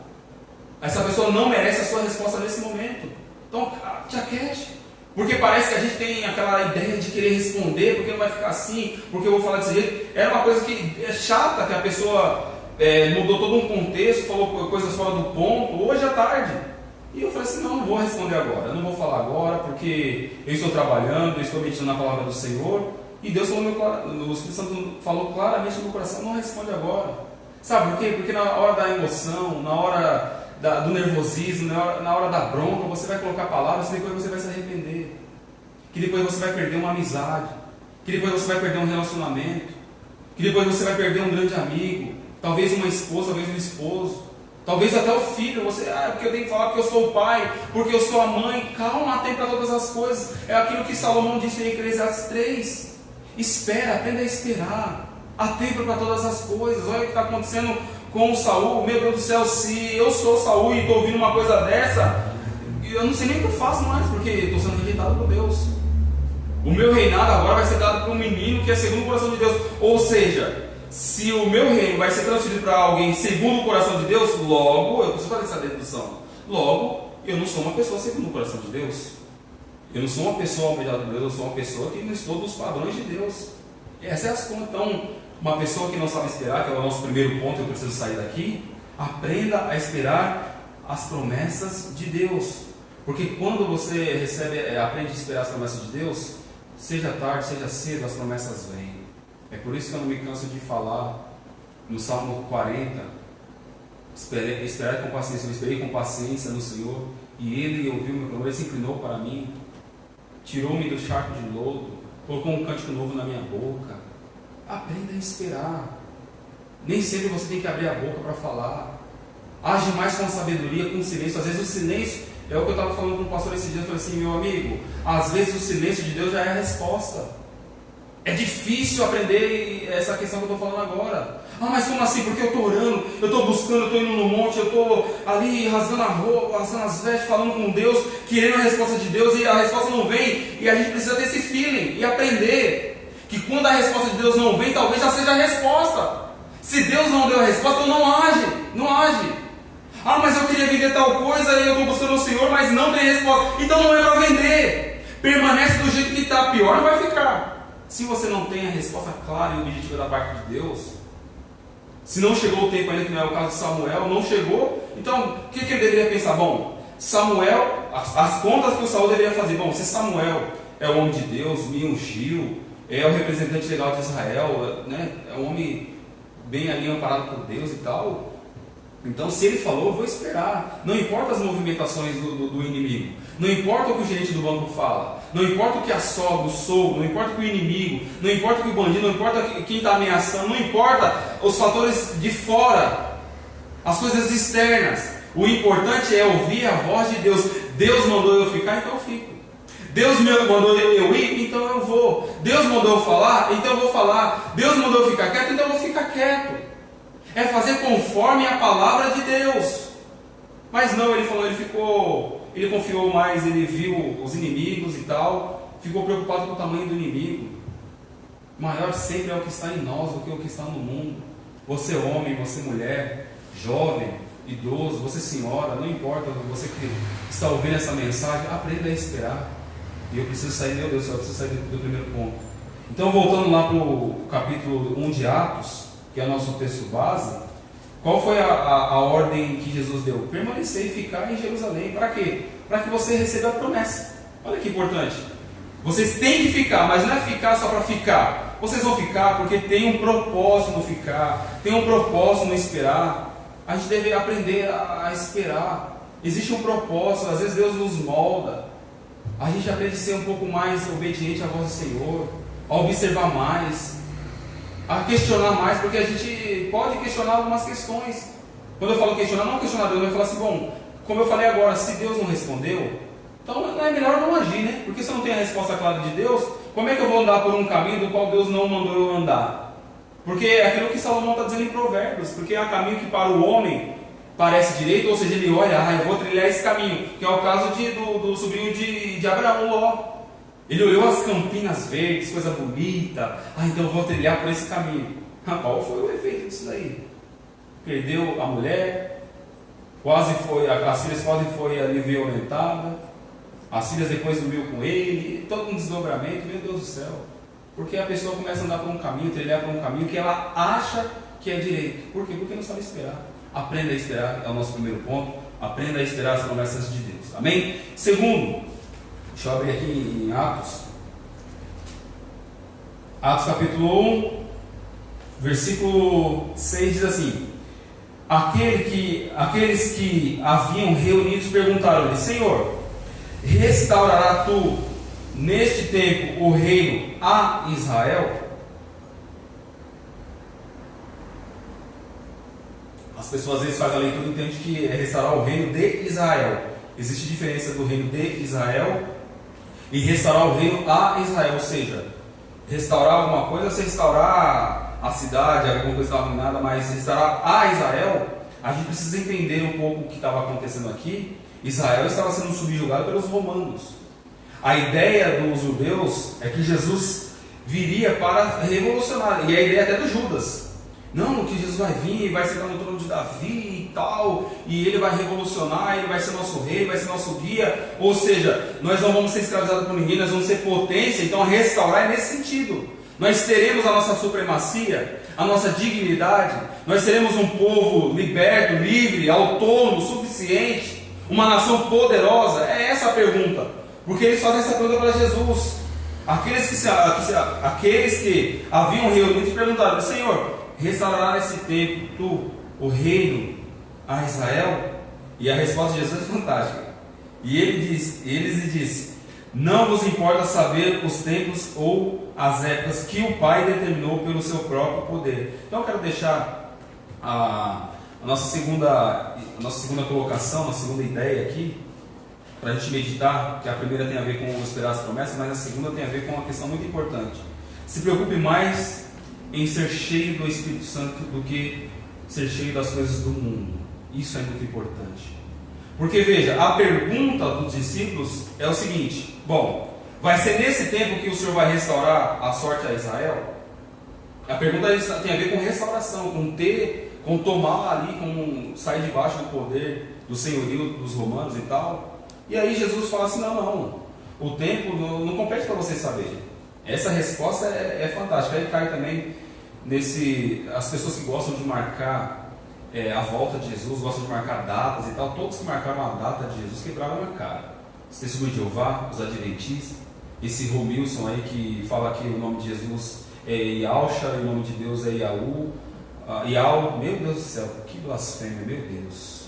S2: Essa pessoa não merece a sua resposta nesse momento. Então, te aquete. Porque parece que a gente tem aquela ideia de querer responder, porque não vai ficar assim, porque eu vou falar desse jeito. Era uma coisa que é chata, que a pessoa mudou todo um contexto, falou coisas fora do ponto, hoje à tarde. E eu falei assim: não vou responder agora, eu não vou falar agora, porque eu estou trabalhando, eu estou meditando na palavra do Senhor. E Deus falou, o Espírito Santo falou claramente no meu coração: não responde agora. Sabe por quê? Porque na hora da emoção, na hora do nervosismo, na hora da bronca, você vai colocar palavras que depois você vai se arrepender, que depois você vai perder uma amizade, que depois você vai perder um relacionamento, que depois você vai perder um grande amigo, talvez uma esposa, talvez um esposo, talvez até o filho. Você, porque eu tenho que falar porque eu sou o pai, porque eu sou a mãe. Calma, tem para todas as coisas. É aquilo que Salomão disse em Eclesiastes 3. Espera, aprenda a esperar. Há tempo para todas as coisas. Olha o que está acontecendo com o Saul. Meu Deus do céu, se eu sou Saul e estou ouvindo uma coisa dessa, eu não sei nem o que eu faço mais, porque estou sendo rejeitado por Deus. O meu reinado agora vai ser dado para um menino que é segundo o coração de Deus. Ou seja, se o meu reino vai ser transferido para alguém segundo o coração de Deus, logo, eu preciso fazer essa dedução, logo, eu não sou uma pessoa segundo o coração de Deus. Eu não sou uma pessoa almejada por Deus, eu sou uma pessoa que não estou dos padrões de Deus. E essa é a conta. Então, uma pessoa que não sabe esperar, que é o nosso primeiro ponto, eu preciso sair daqui, aprenda a esperar as promessas de Deus. Porque quando você aprende a esperar as promessas de Deus, seja tarde, seja cedo, as promessas vêm. É por isso que eu não me canso de falar no Salmo 40, esperar com paciência. Eu esperei com paciência no Senhor, e Ele ouviu meu clamor, Ele se inclinou para mim, tirou-me do charco de lodo, colocou um cântico novo na minha boca. Aprenda a esperar. Nem sempre você tem que abrir a boca para falar. Age mais com sabedoria, com silêncio. Às vezes o silêncio, é o que eu estava falando com o pastor esse dia, eu falei assim: meu amigo, às vezes o silêncio de Deus já é a resposta. É difícil aprender essa questão que eu estou falando agora. Mas como assim? Porque eu estou orando, eu estou buscando, eu estou indo no monte, eu estou ali rasgando a roupa, rasgando as vestes, falando com Deus, querendo a resposta de Deus, e a resposta não vem. E a gente precisa ter esse feeling e aprender que quando a resposta de Deus não vem, talvez já seja a resposta. Se Deus não deu a resposta, então não age. Mas eu queria vender tal coisa e eu estou buscando o Senhor, mas não tem resposta. Então não é para vender. Permanece do jeito que está, pior não vai ficar. Se você não tem a resposta clara e objetiva da parte de Deus, se não chegou o tempo ainda, que não é o caso de Samuel, não chegou, então o que ele deveria pensar? Bom, Samuel, as contas que o Saul deveria fazer: bom, se Samuel é o homem de Deus, me ungiu, é o representante legal de Israel, né? É um homem bem ali amparado por Deus e tal, então se ele falou, eu vou esperar. Não importa as movimentações do inimigo, não importa o que o gerente do banco fala, não importa o que assola, o sogro, não importa o que o inimigo, não importa o que o bandido, não importa quem está ameaçando, não importa os fatores de fora, as coisas externas. O importante é ouvir a voz de Deus. Deus mandou eu ficar, então eu fico. Deus me mandou eu ir, então eu vou. Deus mandou eu falar, então eu vou falar. Deus mandou eu ficar quieto, então eu vou ficar quieto. É fazer conforme a palavra de Deus. Mas não, ele falou, ele confiou mais, ele viu os inimigos e tal, ficou preocupado com o tamanho do inimigo. Maior sempre é o que está em nós do que o que está no mundo. Você homem, você mulher, jovem, idoso, você senhora, não importa, você que está ouvindo essa mensagem, aprenda a esperar. E eu preciso sair, meu Deus do céu, eu preciso sair do primeiro ponto. Então, voltando lá para o capítulo 1 de Atos, que é o nosso texto base, qual foi a ordem que Jesus deu? Permanecer e ficar em Jerusalém. Para quê? Para que você receba a promessa. Olha que importante. Vocês têm que ficar, mas não é ficar só para ficar. Vocês vão ficar porque tem um propósito no ficar, tem um propósito no esperar. A gente deve aprender a esperar. Existe um propósito, às vezes Deus nos molda. A gente aprende a ser um pouco mais obediente à voz do Senhor, a observar mais, a questionar mais, porque a gente pode questionar algumas questões. Quando eu falo questionar, não questionar Deus, mas falar assim, bom, como eu falei agora, se Deus não respondeu, então é melhor não agir, né? Porque se eu não tenho a resposta clara de Deus, como é que eu vou andar por um caminho do qual Deus não mandou eu andar? Porque é aquilo que Salomão está dizendo em Provérbios, porque há caminho que para o homem parece direito, ou seja, ele olha, eu vou trilhar esse caminho, que é o caso do sobrinho de Abraão, Ló. Ele olhou as campinas verdes, coisa bonita, então eu vou trilhar por esse caminho. Qual foi o efeito disso daí? Perdeu a mulher, a Sírias quase foi ali violentada, a Sírias depois dormiu com ele, todo um desdobramento, meu Deus do céu. Porque a pessoa começa a andar por um caminho, trilhar por um caminho que ela acha que é direito. Por quê? Porque não sabe esperar. Aprenda a esperar, é o nosso primeiro ponto. Aprenda a esperar as promessas de Deus. Amém? Segundo, deixa eu abrir aqui em Atos. Atos capítulo 1, versículo 6 diz assim: Aqueles que haviam reunidos perguntaram-lhe: Senhor, restaurará tu neste tempo o reino a Israel? As pessoas às vezes fazem a leitura e entendem que é restaurar o reino de Israel. Existe diferença do reino de Israel e restaurar o reino a Israel. Ou seja, restaurar alguma coisa, se restaurar a cidade, alguma coisa estava arruinada, mas restaurar a Israel, a gente precisa entender um pouco o que estava acontecendo aqui. Israel estava sendo subjugado pelos romanos. A ideia dos judeus é que Jesus viria para revolucionar, e a ideia até do Judas. Não, que Jesus vai vir, vai sentar no trono de Davi e tal, e ele vai revolucionar, ele vai ser nosso rei, vai ser nosso guia. Ou seja, nós não vamos ser escravizados por ninguém, nós vamos ser potência. Então restaurar é nesse sentido. Nós teremos a nossa supremacia, a nossa dignidade, nós seremos um povo liberto, livre, autônomo, suficiente, uma nação poderosa. É essa a pergunta, porque eles fazem essa pergunta para Jesus. Aqueles que haviam reunido perguntaram: Senhor, restaurará nesse tempo tu o reino a Israel? E a resposta de Jesus é fantástica. E eles lhe disse: não vos importa saber os tempos ou as épocas que o Pai determinou pelo seu próprio poder. Então eu quero deixar a nossa segunda colocação, a segunda ideia aqui, para a gente meditar, que a primeira tem a ver com esperar as promessas, mas a segunda tem a ver com uma questão muito importante. Se preocupe mais em ser cheio do Espírito Santo do que ser cheio das coisas do mundo. Isso é muito importante. Porque veja, a pergunta dos discípulos é o seguinte: bom, vai ser nesse tempo que o Senhor vai restaurar a sorte a Israel? A pergunta tem a ver com restauração, com tomar ali, com sair debaixo do poder do senhorio dos romanos e tal. E aí Jesus fala assim: não, o tempo não compete para vocês saberem. Essa resposta é fantástica. Aí cai também as pessoas que gostam de marcar a volta de Jesus, gostam de marcar datas e tal. Todos que marcaram a data de Jesus quebraram a cara. Os Testemunhos de Jeová, os Adventistas, esse Romilson aí que fala que o nome de Jesus é Iauxa e o nome de Deus é Iaú. Iau, meu Deus do céu, que blasfêmia, meu Deus.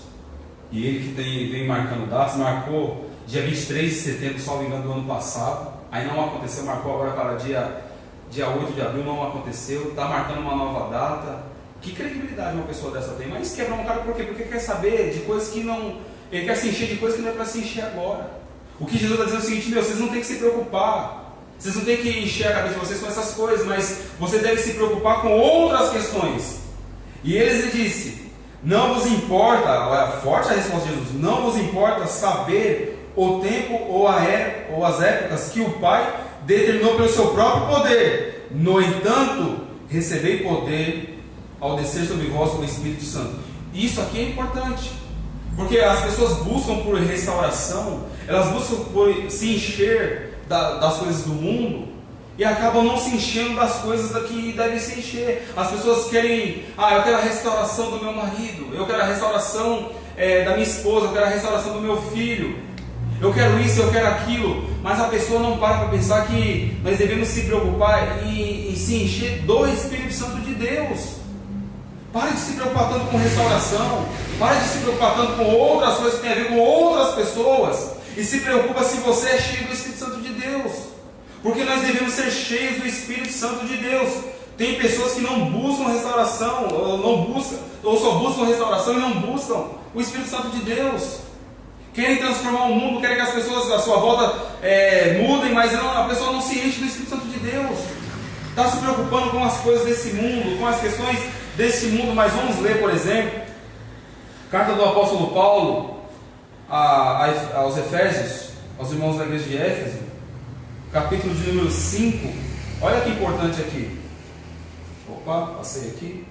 S2: E ele que vem marcando datas, marcou dia 23 de setembro, salvo engano, do ano passado. Aí não aconteceu, marcou agora para dia 8 de abril, não aconteceu. Está marcando uma nova data. Que credibilidade uma pessoa dessa tem? Mas quebrar um cara por quê? Porque quer saber de coisas que não... Ele quer se encher de coisas que não é para se encher agora. O que Jesus está dizendo é o seguinte: meu, vocês não têm que se preocupar. Vocês não têm que encher a cabeça de vocês com essas coisas, mas você deve se preocupar com outras questões. E ele disse: não vos importa, olha, forte a resposta de Jesus, não vos importa saber o tempo ou as épocas que o Pai determinou pelo seu próprio poder. No entanto, recebei poder ao descer sobre vós o Espírito Santo. Isso aqui é importante, porque as pessoas buscam por restauração, elas buscam por se encher das coisas do mundo e acabam não se enchendo das coisas que devem se encher. As pessoas querem: eu quero a restauração do meu marido, eu quero a restauração da minha esposa, eu quero a restauração do meu filho, eu quero isso, eu quero aquilo. Mas a pessoa não para pensar que nós devemos se preocupar em se encher do Espírito Santo de Deus. Pare de se preocupar tanto com restauração, pare de se preocupar tanto com outras coisas que têm a ver com outras pessoas, e se preocupa se você é cheio do Espírito Santo de Deus, porque nós devemos ser cheios do Espírito Santo de Deus. Tem pessoas que não buscam restauração, ou só buscam restauração e não buscam o Espírito Santo de Deus. Querem transformar o mundo, querem que as pessoas à sua volta mudem, mas a pessoa não se enche do Espírito Santo de Deus. Está se preocupando com as coisas desse mundo, com as questões desse mundo. Mas vamos ler, por exemplo, carta do apóstolo Paulo aos Efésios, aos irmãos da igreja de Éfeso, capítulo de número 5. Olha que importante aqui. Opa, passei aqui.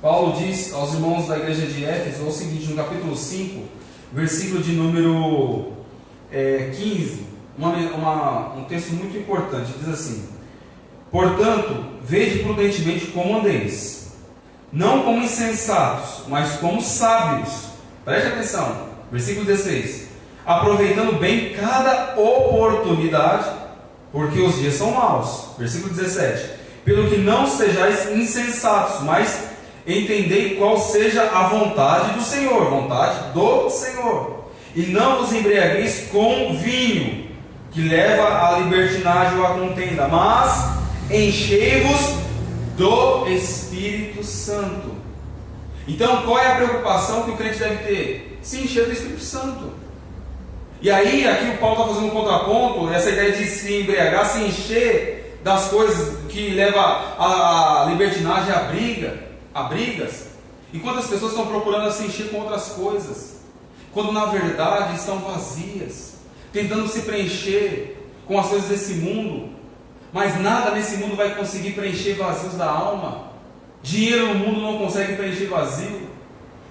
S2: Paulo diz aos irmãos da igreja de Éfeso o seguinte, no capítulo 5, versículo de número 15, um texto muito importante. Diz assim: portanto, vede prudentemente como andeis, não como insensatos, mas como sábios. Preste atenção, versículo 16: aproveitando bem cada oportunidade, porque os dias são maus. Versículo 17: pelo que não sejais insensatos, mas entendei qual seja a vontade do Senhor, e não vos embriagueis com vinho, que leva à libertinagem ou à contenda, mas enchei-vos do Espírito Santo. Então, qual é a preocupação que o crente deve ter? Se encher do Espírito Santo. E aí, aqui o Paulo está fazendo um contraponto, essa ideia de se embriagar, se encher das coisas que leva à libertinagem, a brigas. E quantas pessoas estão procurando se encher com outras coisas, quando na verdade estão vazias, tentando se preencher com as coisas desse mundo, mas nada nesse mundo vai conseguir preencher vazios da alma. Dinheiro no mundo não consegue preencher vazio.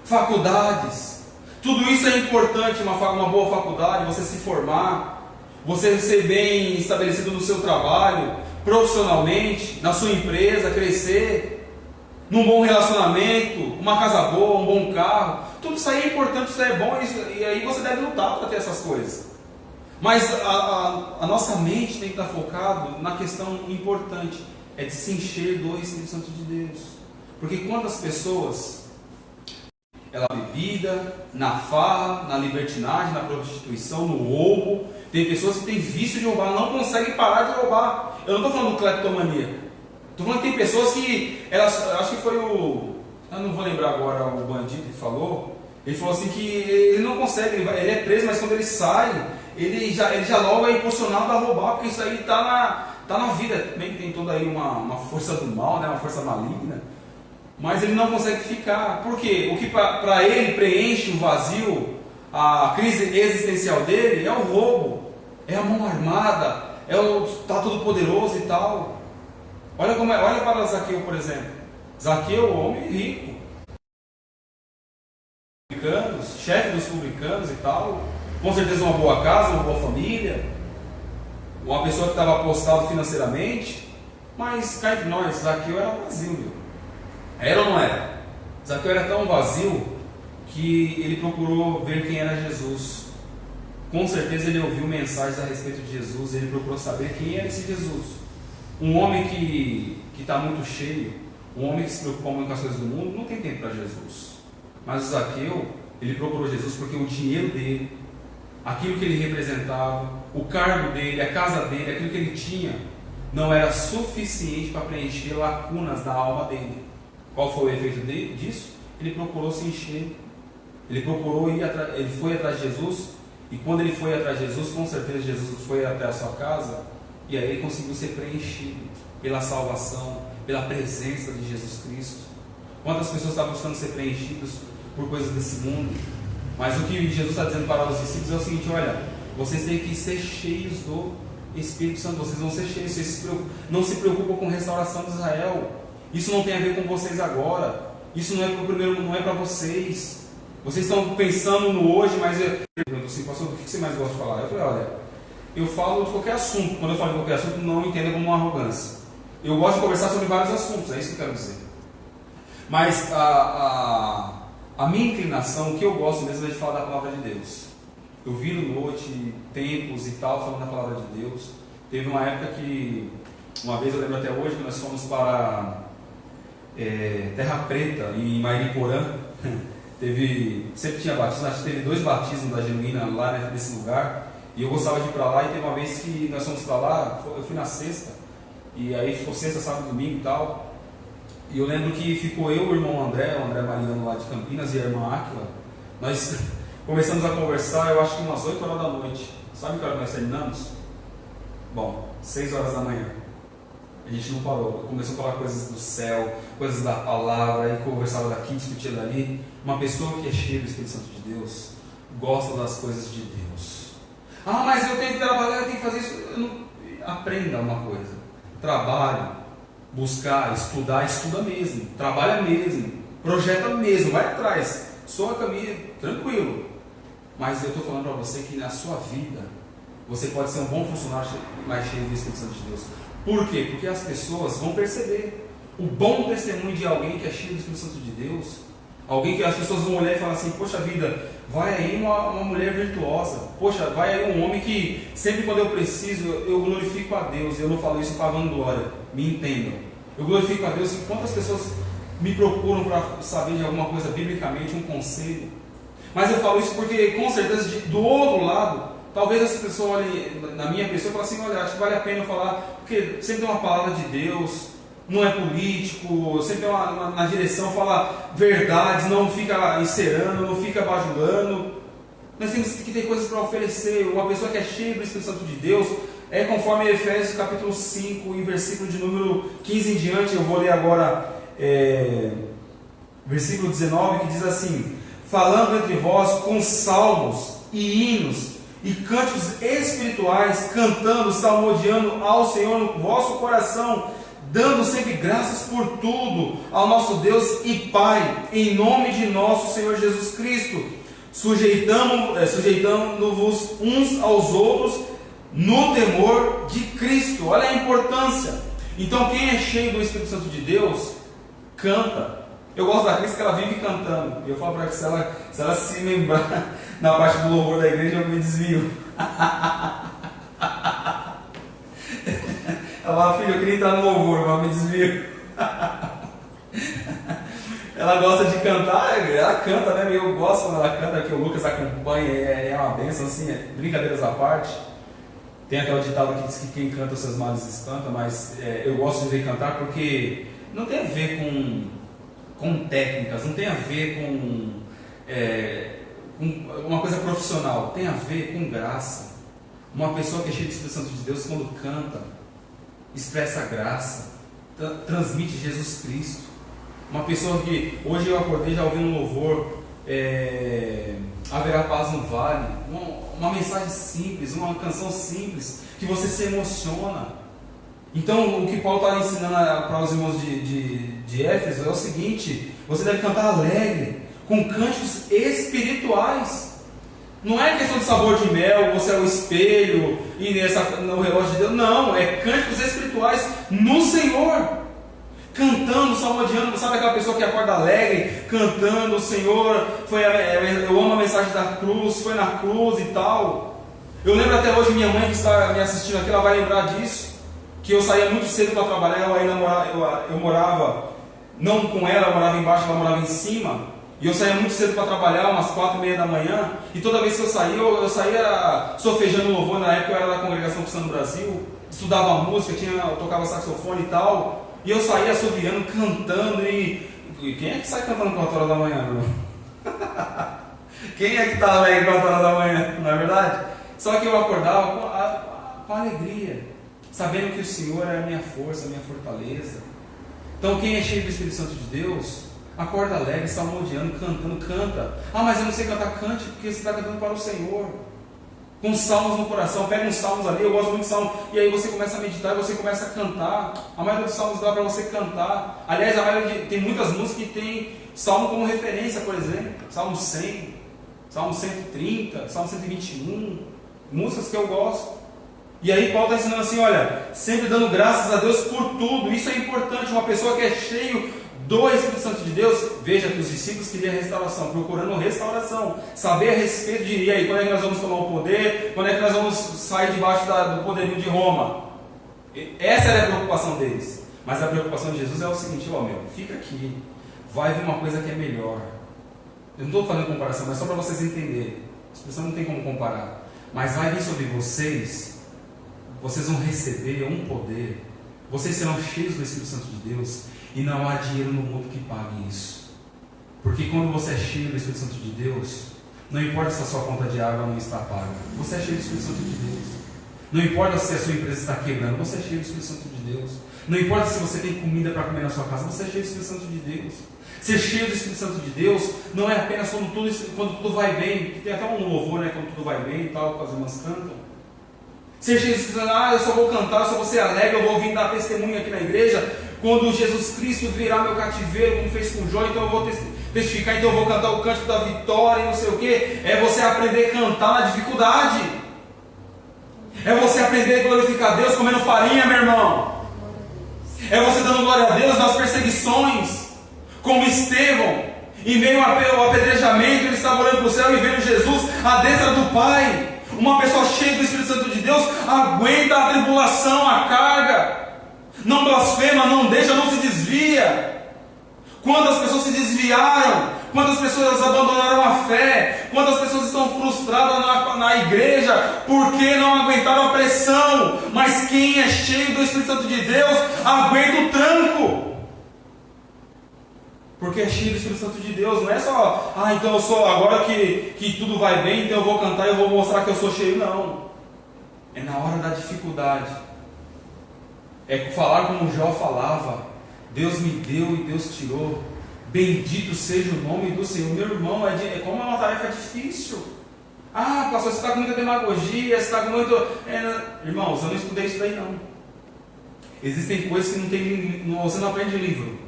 S2: Faculdades, tudo isso é importante, uma boa faculdade, você se formar, você ser bem estabelecido no seu trabalho, profissionalmente, na sua empresa, crescer, num bom relacionamento, uma casa boa, um bom carro. Tudo isso aí é importante, isso aí é bom, e aí você deve lutar para ter essas coisas. Mas a nossa mente tem que estar focado na questão importante, é de se encher do Espírito Santo de Deus. Porque quantas pessoas, ela bebida, na farra, na libertinagem, na prostituição, no roubo. Tem pessoas que têm vício de roubar, não conseguem parar de roubar. Eu não estou falando de cleptomania, estou falando que tem pessoas que, acho que foi eu não vou lembrar agora o bandido que falou, ele falou assim que ele não consegue, ele é preso, mas quando ele sai, ele já logo é impulsionado a roubar, porque isso aí está na vida. Também tem toda aí uma força do mal, né, uma força maligna, mas ele não consegue ficar. Por quê? O que para ele preenche o vazio, a crise existencial dele, é o roubo, é a mão armada, é o tá todo poderoso e tal. Olha para Zaqueu, por exemplo. Zaqueu, homem rico, chefe dos publicanos e tal, com certeza uma boa casa, uma boa família, uma pessoa que estava apostado financeiramente, mas cá entre nós, Zaqueu era vazio, meu. Era ou não era? Zaqueu era tão vazio que ele procurou ver quem era Jesus. Com certeza ele ouviu mensagens a respeito de Jesus, ele procurou saber quem era esse Jesus. Um homem que está muito cheio, um homem que se preocupa muito com as coisas do mundo, não tem tempo para Jesus. Mas o Zaqueu, ele procurou Jesus porque o dinheiro dele, aquilo que ele representava, o cargo dele, a casa dele, aquilo que ele tinha, não era suficiente para preencher lacunas da alma dele. Qual foi o efeito disso? Ele procurou se encher. Ele foi atrás de Jesus, e quando ele foi atrás de Jesus, com certeza Jesus foi até a sua casa, e aí ele conseguiu ser preenchido pela salvação, pela presença de Jesus Cristo. Quantas pessoas estavam buscando ser preenchidas por coisas desse mundo? Mas o que Jesus está dizendo para os discípulos é o seguinte: olha, vocês têm que ser cheios do Espírito Santo, vocês vão ser cheios, vocês não se preocupam com a restauração de Israel. Isso não tem a ver com vocês agora, isso não é para o primeiro, não é para vocês. Vocês estão pensando no hoje, mas eu pergunto assim: pastor, o que você mais gosta de falar? Eu falei: olha, eu falo de qualquer assunto. Quando eu falo de qualquer assunto, não entenda como uma arrogância. Eu gosto de conversar sobre vários assuntos, é isso que eu quero dizer. Mas a minha inclinação, o que eu gosto mesmo, é de falar da palavra de Deus. Eu viro noite, tempos e tal, falando da palavra de Deus. Teve uma época que, uma vez eu lembro até hoje, que nós fomos para Terra Preta, em Mariporã. Sempre tinha batismo, acho que teve 2 batismos da Genuína lá nesse lugar, e eu gostava de ir para lá. E teve uma vez que nós fomos para lá, eu fui na sexta, e aí ficou sexta, sábado, domingo e tal, e eu lembro que ficou eu, o irmão André Mariano lá de Campinas, e a irmã Áquila. Nós começamos a conversar, eu acho que umas 8 horas da noite. Sabe que hora nós terminamos? Bom, 6 horas da manhã. A gente não parou, começou a falar coisas do céu, coisas da palavra, e conversava daqui, discutia dali. Uma pessoa que é cheia do Espírito Santo de Deus gosta das coisas de Deus. Ah, mas eu tenho que trabalhar, eu tenho que fazer isso. Aprenda uma coisa: trabalhe, buscar, estudar, estuda mesmo, trabalha mesmo, projeta mesmo, vai atrás, soa caminho, tranquilo. Mas eu estou falando para você que na sua vida você pode ser um bom funcionário, mais cheio do Espírito Santo de Deus. Por quê? Porque as pessoas vão perceber o bom testemunho de alguém que é cheio do Espírito Santo de Deus. Alguém que as pessoas vão olhar e falar assim: poxa vida, vai aí uma mulher virtuosa. Poxa, vai aí um homem que sempre quando eu preciso, eu glorifico a Deus. Eu não falo isso para vanglória, me entendam. Eu glorifico a Deus. E quantas pessoas me procuram para saber de alguma coisa biblicamente, um conselho. Mas eu falo isso porque, com certeza, do outro lado, talvez essa pessoa olhe na minha pessoa e fale assim: olha, acho que vale a pena eu falar, porque sempre tem uma palavra de Deus, não é político, sempre tem na direção, fala verdades, não fica encerando, não fica bajulando. Nós temos que ter coisas para oferecer. Uma pessoa que é cheia do Espírito Santo de Deus, é conforme Efésios capítulo 5, em versículo de número 15 em diante. Eu vou ler agora versículo 19, que diz assim: falando entre vós com salmos e hinos e cânticos espirituais, cantando, salmodiando ao Senhor no vosso coração, dando sempre graças por tudo ao nosso Deus e Pai, em nome de nosso Senhor Jesus Cristo, sujeitando-vos uns aos outros no temor de Cristo. Olha a importância. Então, quem é cheio do Espírito Santo de Deus, canta. Eu gosto da Cris, que ela vive cantando. E eu falo para ela que se ela se lembrar na parte do louvor da igreja, eu me desvio. Ela fala: filho, eu queria entrar no louvor, mas me desvio. Ela gosta de cantar, ela canta, né? Eu gosto quando ela canta, que o Lucas acompanha, é uma bênção, assim, brincadeiras à parte. Tem aquele ditado que diz que quem canta os seus males espanta, mas eu gosto de ver cantar porque não tem a ver com técnicas, não tem a ver com uma coisa profissional, tem a ver com graça. Uma pessoa que é cheia do Espírito Santo de Deus, quando canta, expressa graça, transmite Jesus Cristo. Uma pessoa que, hoje eu acordei já ouvindo um louvor, haverá paz no vale, uma mensagem simples, uma canção simples, que você se emociona. Então, o que Paulo está ensinando para os irmãos de Éfeso é o seguinte: você deve cantar alegre, com cânticos espirituais. Não é questão de sabor de mel, você é o espelho e no relógio de Deus. Não, é cânticos espirituais no Senhor. Cantando, salmodiando. Sabe aquela pessoa que acorda alegre, cantando: o Senhor, eu amo a mensagem da cruz, foi na cruz e tal. Eu lembro até hoje, minha mãe que está me assistindo aqui, ela vai lembrar disso, que eu saía muito cedo para trabalhar. Eu morava, não com ela, eu morava embaixo, ela morava em cima. E eu saía muito cedo para trabalhar, umas 4h30 da manhã, e toda vez que eu saía sofejando louvor. Na época eu era da Congregação Cristã do Brasil, estudava música, eu tocava saxofone e tal, e eu saía assoviando, cantando, e quem é que sai cantando 4 horas da manhã, meu? Quem é que estava aí 4 horas da manhã, não é verdade? Só que eu acordava com alegria, sabendo que o Senhor é a minha força, a minha fortaleza. Então quem é cheio do Espírito Santo de Deus, acorda alegre, salmodiando, cantando, canta. Ah, mas eu não sei cantar, cante, porque você está cantando para o Senhor. Com salmos no coração, pega uns salmos ali, eu gosto muito de salmos, e aí você começa a meditar, você começa a cantar. A maioria dos salmos dá para você cantar. Aliás, tem muitas músicas que tem salmo como referência, por exemplo. Salmo 100, Salmo 130, Salmo 121, músicas que eu gosto. E aí Paulo está ensinando assim, olha, sempre dando graças a Deus por tudo. Isso é importante. Uma pessoa que é cheio do Espírito Santo de Deus, veja que os discípulos queriam restauração, procurando restauração, saber a respeito de, e aí, quando é que nós vamos tomar o poder, quando é que nós vamos sair debaixo do poderio de Roma. Essa era a preocupação deles. Mas a preocupação de Jesus é o seguinte, ó meu, fica aqui, vai vir uma coisa que é melhor. Eu não estou fazendo comparação, mas só para vocês entenderem. A expressão não tem como comparar. Mas vai vir sobre vocês vão receber um poder, vocês serão cheios do Espírito Santo de Deus, e não há dinheiro no mundo que pague isso. Porque quando você é cheio do Espírito Santo de Deus, não importa se a sua conta de água não está paga, você é cheio do Espírito Santo de Deus. Não importa se a sua empresa está quebrando, você é cheio do Espírito Santo de Deus. Não importa se você tem comida para comer na sua casa, você é cheio do Espírito Santo de Deus. Ser cheio do Espírito Santo de Deus não é apenas quando tudo vai bem, que tem até um louvor, né, quando tudo vai bem e tal, que as irmãs cantam. Ser cheio de Espírito Santo, eu só vou cantar, eu só vou ser alegre, eu vou vir dar testemunho aqui na igreja, quando Jesus Cristo virar meu cativeiro, como fez com Jó, então eu vou testificar, então eu vou cantar o cântico da vitória e não sei o que. É você aprender a cantar na dificuldade. É você aprender a glorificar a Deus comendo farinha, meu irmão. É você dando glória a Deus nas perseguições, como Estevão, em meio ao apedrejamento, ele estava olhando para o céu e vendo Jesus à destra do Pai. Uma pessoa cheia do Espírito Santo de Deus aguenta a tribulação, a carga, não blasfema, não deixa, não se desvia. Quantas pessoas se desviaram, quantas pessoas abandonaram a fé, quantas pessoas estão frustradas na igreja porque não aguentaram a pressão. Mas quem é cheio do Espírito Santo de Deus aguenta o tranco, porque é cheio do Espírito Santo de Deus. Não é só, então eu sou, agora que tudo vai bem, então eu vou cantar e eu vou mostrar que eu sou cheio. Não, é na hora da dificuldade, é falar como Jó falava: Deus me deu e Deus tirou, bendito seja o nome do Senhor. Meu irmão, como é uma tarefa difícil. Pastor, você está com muita demagogia, você está com muito... Irmãos, eu não estudei isso daí não. Existem coisas que você não aprende em livro.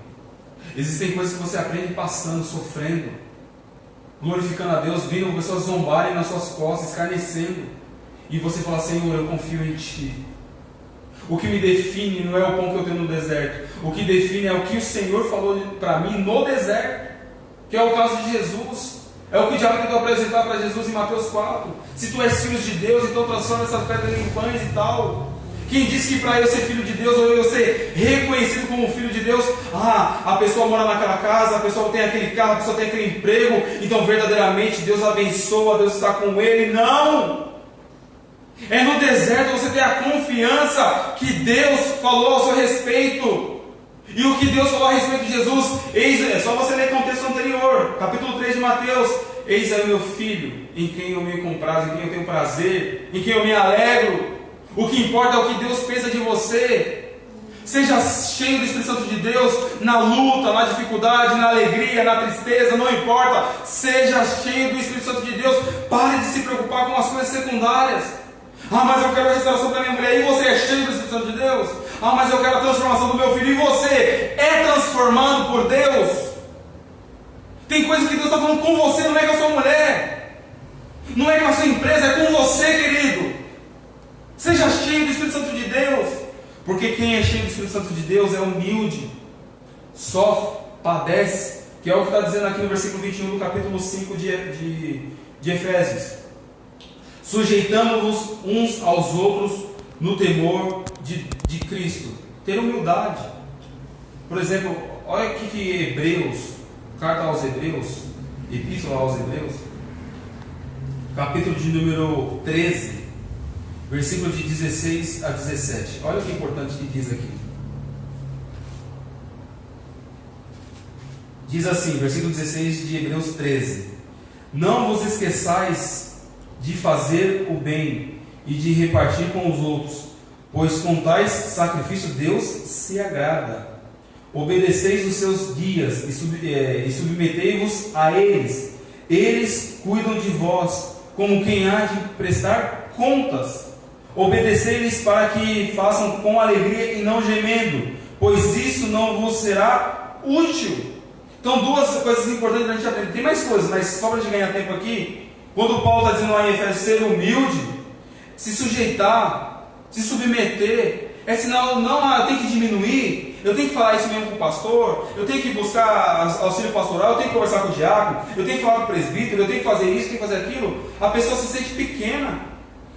S2: Existem coisas que você aprende passando, sofrendo, glorificando a Deus, vindo pessoas zombarem nas suas costas, escarnecendo, e você fala: Senhor, eu confio em Ti. O que me define não é o pão que eu tenho no deserto, o que define é o que o Senhor falou para mim no deserto, que é o caso de Jesus. É o que o diabo tentou apresentar para Jesus em Mateus 4. Se tu és filho de Deus, então transforma essas pedras em pães e tal. Quem disse que para eu ser filho de Deus, ou eu ser reconhecido como filho de Deus, a pessoa mora naquela casa, a pessoa tem aquele carro, a pessoa tem aquele emprego, então verdadeiramente Deus abençoa, Deus está com ele? Não! É no deserto você ter a confiança que Deus falou ao seu respeito. E o que Deus falou a respeito de Jesus, é só você ler o contexto anterior, capítulo 3 de Mateus: eis aí o meu filho, em quem eu me comprazo, em quem eu tenho prazer, em quem eu me alegro. O que importa é o que Deus pensa de você. Seja cheio do Espírito Santo de Deus, na luta, na dificuldade, na alegria, na tristeza, não importa. Seja cheio do Espírito Santo de Deus. Pare de se preocupar com as coisas secundárias. Mas eu quero a restauração para minha mulher. E você é cheio do Espírito Santo de Deus? Mas eu quero a transformação do meu filho. E você é transformado por Deus? Tem coisa que Deus está falando com você, não é com a sua mulher, não é com a sua empresa, é com você, querido. Seja cheio do Espírito Santo de Deus, porque quem é cheio do Espírito Santo de Deus é humilde, sofre, padece, que é o que está dizendo aqui no versículo 21 do capítulo 5 de Efésios. Sujeitamos-vos uns aos outros no temor de Cristo. Ter humildade. Por exemplo, olha aqui que Hebreus, carta aos Hebreus, Epístola aos Hebreus, capítulo de número 13, versículo de 16 a 17. Olha o que é importante que diz aqui. Diz assim, versículo 16 de Hebreus 13: Não vos esqueçais de fazer o bem e de repartir com os outros, pois com tais sacrifício Deus se agrada. Obedeceis os seus guias e submetei-vos a eles. Eles cuidam de vós, como quem há de prestar contas. Obedecei-lhes para que façam com alegria e não gemendo, pois isso não vos será útil. Então, duas coisas importantes para a gente aprender. Tem mais coisas, mas só para a gente ganhar tempo aqui. Quando o Paulo está dizendo lá em Efésios, ser humilde, se sujeitar, se submeter, é sinal, não, eu tenho que diminuir, eu tenho que falar isso mesmo com o pastor, eu tenho que buscar auxílio pastoral, eu tenho que conversar com o diácono, eu tenho que falar com o presbítero, eu tenho que fazer isso, eu tenho que fazer aquilo. A pessoa se sente pequena,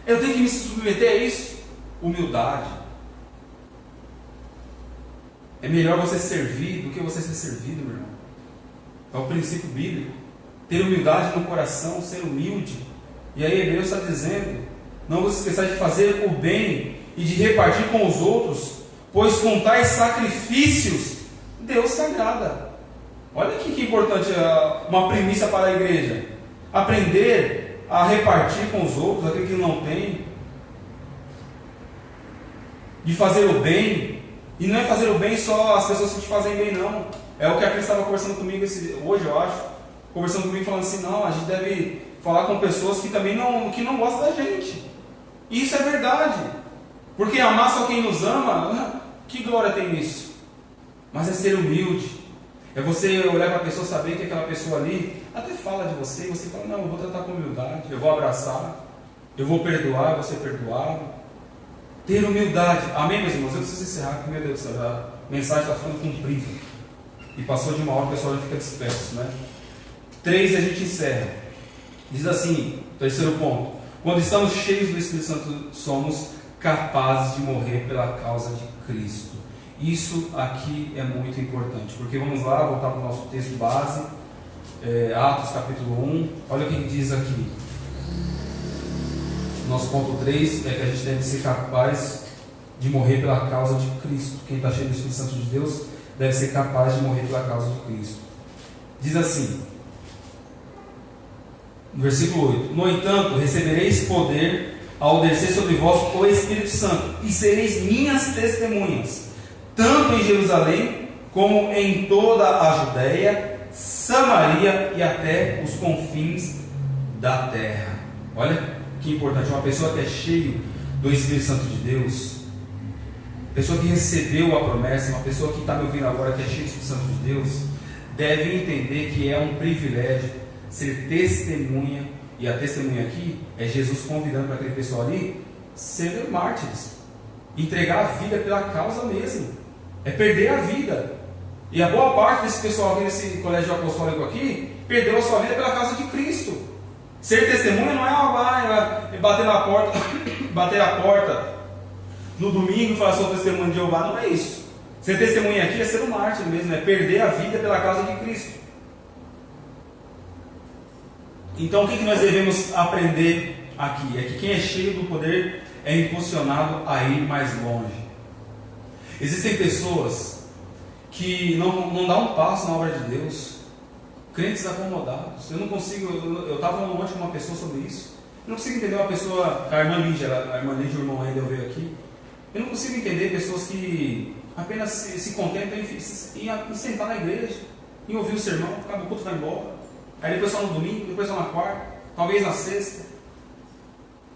S2: eu tenho que me submeter a isso. Humildade. É melhor você servir do que você ser servido, meu irmão. É o princípio bíblico. Ter humildade no coração, ser humilde. E aí Hebreus está dizendo: não vos esqueçais de fazer o bem e de repartir com os outros, pois com tais sacrifícios Deus se agrada. Olha aqui que importante, uma premissa para a igreja: aprender a repartir com os outros aquilo que não tem, de fazer o bem. E não é fazer o bem só as pessoas que te fazem bem, não. É o que a Cris estava conversando comigo hoje, eu acho, conversando comigo, falando assim: não, a gente deve falar com pessoas que também não gostam da gente. E isso é verdade, porque amar só quem nos ama, que glória tem nisso? Mas é ser humilde, é você olhar para a pessoa, saber que aquela pessoa ali até fala de você, e você fala: não, eu vou tratar com humildade, eu vou abraçar, eu vou perdoar, eu vou ser perdoado. Ter humildade. Amém, meus irmãos? Eu preciso encerrar, porque, meu Deus do céu, a mensagem está ficando comprida. E passou de uma hora, o pessoal já fica disperso, né? 3, a gente encerra. Diz assim, terceiro ponto: quando estamos cheios do Espírito Santo, somos capazes de morrer pela causa de Cristo. Isso aqui é muito importante, porque vamos lá, voltar para o nosso texto base, Atos capítulo 1, olha o que diz aqui. Nosso ponto 3 é que a gente deve ser capaz de morrer pela causa de Cristo. Quem está cheio do Espírito Santo de Deus deve ser capaz de morrer pela causa de Cristo. Diz assim, no versículo 8: no entanto, recebereis poder ao descer sobre vós o Espírito Santo, e sereis minhas testemunhas, tanto em Jerusalém, como em toda a Judéia, Samaria e até os confins da terra. Olha que importante, uma pessoa que é cheia do Espírito Santo de Deus, pessoa que recebeu a promessa, uma pessoa que está me ouvindo agora, que é cheia do Espírito Santo de Deus, deve entender que é um privilégio ser testemunha. E a testemunha aqui é Jesus convidando para aquele pessoal ali ser mártires, entregar a vida pela causa mesmo, é perder a vida. E a boa parte desse pessoal aqui nesse colégio apostólico aqui perdeu a sua vida pela causa de Cristo. Ser testemunha não é bater na porta, bater a porta no domingo e falar: sou testemunha de Jeová. Não é isso. Ser testemunha aqui é ser um mártir mesmo, é perder a vida pela causa de Cristo. Então o que nós devemos aprender aqui? É que quem é cheio do poder é impulsionado a ir mais longe. Existem pessoas que não dão um passo na obra de Deus, crentes acomodados. Eu não consigo, eu estava falando ontem com uma pessoa sobre isso. Eu não consigo entender uma pessoa, a irmã Lídia, o irmão ainda veio aqui. Eu não consigo entender pessoas que apenas se contentam em sentar na igreja, em ouvir o sermão, acaba o culto, vai embora. Aí depois só no domingo, depois só na quarta, talvez na sexta.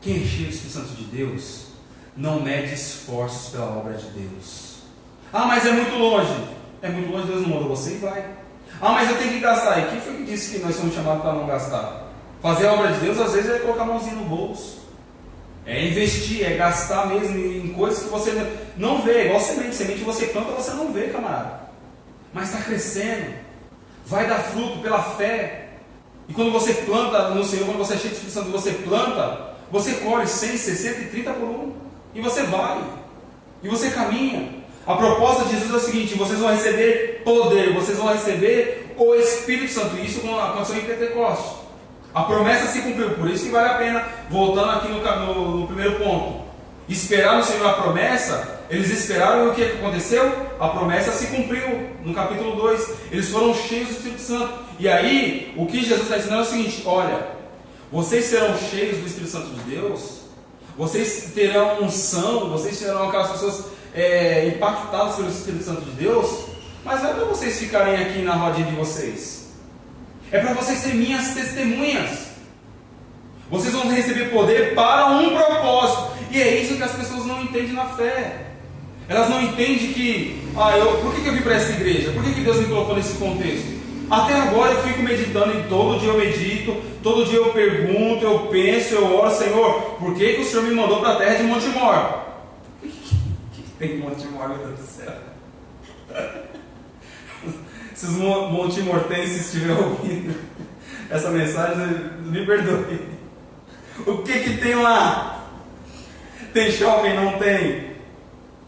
S2: Quem é cheio do Espírito Santo de Deus não mede esforços pela obra de Deus. Ah, mas é muito longe. É muito longe, Deus não mandou você e vai. Ah, mas eu tenho que gastar. E quem foi que disse que nós somos chamados para não gastar? Fazer a obra de Deus às vezes é colocar a mãozinha no bolso, é investir, é gastar mesmo em coisas que você não vê. Igual semente, semente você planta, você não vê, camarada, mas está crescendo, vai dar fruto pela fé. E quando você planta no Senhor, quando você é cheio do Espírito Santo, você planta, você colhe 100, 60 e 30 por um, e você vai, e você caminha. A proposta de Jesus é o seguinte: vocês vão receber poder, vocês vão receber o Espírito Santo. Isso aconteceu em Pentecostes. A promessa se cumpriu, por isso que vale a pena, voltando aqui no primeiro ponto, esperar no Senhor a promessa. Eles esperaram e o que aconteceu? A promessa se cumpriu no capítulo 2. Eles foram cheios do Espírito Santo. E aí, o que Jesus está ensinando é o seguinte: olha, vocês serão cheios do Espírito Santo de Deus, vocês terão unção, vocês serão aquelas pessoas impactadas pelo Espírito Santo de Deus, mas não é para vocês ficarem aqui na rodinha de vocês, é para vocês serem minhas testemunhas. Vocês vão receber poder para um propósito, e é isso que as pessoas não entendem na fé. Elas não entendem que, por que eu vim para essa igreja? Por que Deus me colocou nesse contexto? Até agora eu fico meditando, e todo dia eu medito, todo dia eu pergunto, eu penso, eu oro: Senhor, por que o Senhor me mandou para a terra de Montemor? O que tem em Montemor, meu Deus do céu? Se os montemortenses estiverem ouvindo essa mensagem, me perdoe. O que tem lá? Tem shopping? Não tem?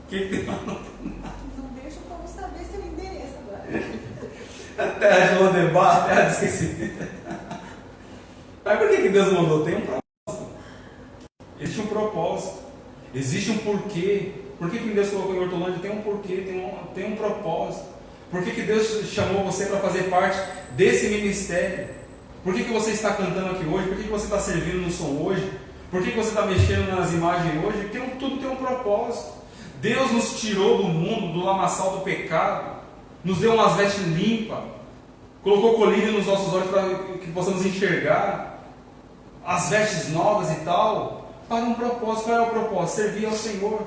S2: O que tem lá? Não tem nada.
S3: Não deixa o povo saber seu endereço agora.
S2: A terra de Lodebar, a terra de esquecimento. Mas por que Deus mandou? Tem um propósito. Existe um propósito. Existe um porquê. Por que Deus colocou em Hortolândia? Tem um porquê, tem um propósito. Por que Deus chamou você para fazer parte desse ministério? Por que você está cantando aqui hoje? Por que você está servindo no som hoje? Por que você está mexendo nas imagens hoje? Tudo tem um propósito. Deus nos tirou do mundo, do lamaçal do pecado, nos deu umas vestes limpas, colocou colírio nos nossos olhos para que possamos enxergar as vestes novas e tal, para um propósito. Qual é o propósito? Servir ao Senhor.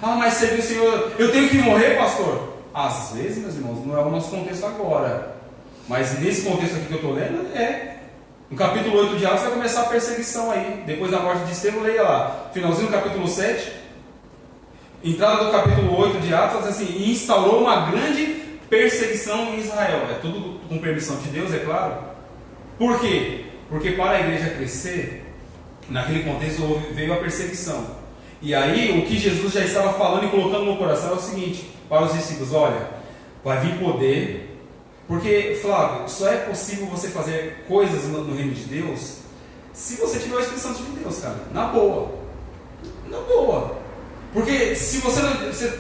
S2: Mas servir ao Senhor, eu tenho que morrer, pastor? Às vezes, meus irmãos, não é o nosso contexto agora, mas nesse contexto aqui que eu estou lendo, no capítulo 8 de Atos vai começar a perseguição aí, depois da morte de Estevão. Leia lá, finalzinho do capítulo 7, entrada do capítulo 8 de Atos, assim: e instaurou uma grande perseguição em Israel. É tudo com permissão de Deus, é claro. Por quê? Porque para a igreja crescer, naquele contexto veio a perseguição. E aí o que Jesus já estava falando e colocando no coração é o seguinte para os discípulos: olha, vai vir poder. Porque, Flávio, só é possível você fazer coisas no reino de Deus se você tiver o Espírito Santo de Deus, cara. Na boa. Na boa. Porque se você não...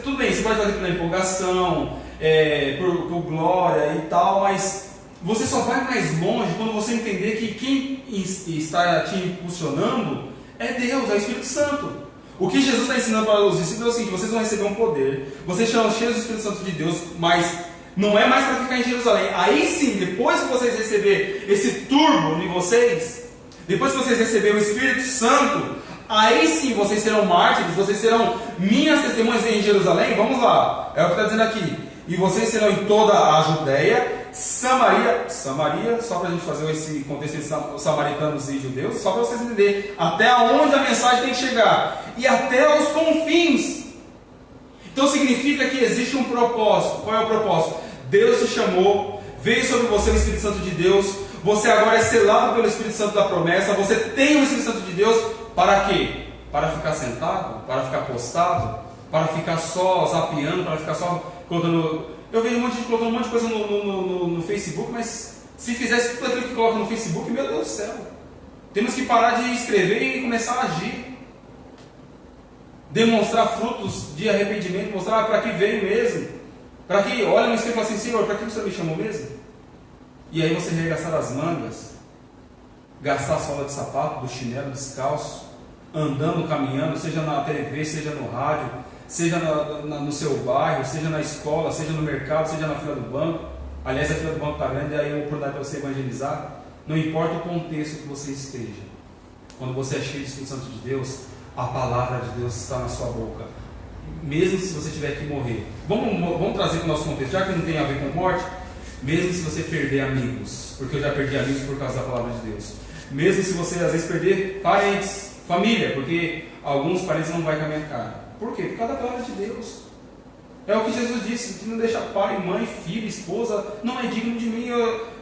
S2: tudo bem, você pode fazer pela empolgação, por glória e tal, mas você só vai mais longe quando você entender que quem está te impulsionando é Deus, é o Espírito Santo. O que Jesus está ensinando para os discípulos é o seguinte: vocês vão receber um poder, vocês serão cheios do Espírito Santo de Deus, mas não é mais para ficar em Jerusalém. Aí sim, depois que vocês receberem esse turbo em vocês, depois que vocês receberem o Espírito Santo, aí sim vocês serão mártires, vocês serão minhas testemunhas em Jerusalém. Vamos lá, é o que está dizendo aqui: e vocês serão em toda a Judéia, Samaria, só para a gente fazer esse contexto de samaritanos e judeus, só para vocês entenderem até onde a mensagem tem que chegar, e até os confins. Então significa que existe um propósito. Qual é o propósito? Deus te chamou, veio sobre você o Espírito Santo de Deus, você agora é selado pelo Espírito Santo da promessa, você tem o Espírito Santo de Deus. Para quê? Para ficar sentado? Para ficar postado? Para ficar só zapeando? Para ficar só colocando... Eu vejo um monte de gente colocando um monte de coisa no Facebook, mas se fizesse tudo aquilo que coloca no Facebook, meu Deus do céu, temos que parar de escrever e começar a agir, demonstrar frutos de arrependimento, mostrar para que veio mesmo, para que olha no espelho e fala assim: Senhor, para que você me chamou mesmo? E aí você regaçar as mangas, gastar a sola de sapato, do chinelo descalço, andando, caminhando, seja na TV, seja no rádio, seja no seu bairro, seja na escola, seja no mercado, seja na fila do banco. Aliás, a fila do banco está grande, aí é uma oportunidade para você evangelizar. Não importa o contexto que você esteja, quando você é cheio do Espírito Santo de Deus, a palavra de Deus está na sua boca, mesmo se você tiver que morrer. Vamos trazer para o nosso contexto, já que não tem a ver com morte. Mesmo se você perder amigos, porque eu já perdi amigos por causa da palavra de Deus. Mesmo se você às vezes perder parentes, família, porque alguns parentes não vão com a minha cara. Por quê? Por causa da palavra de Deus. É o que Jesus disse: que não deixa pai, mãe, filho, esposa, não é digno de mim.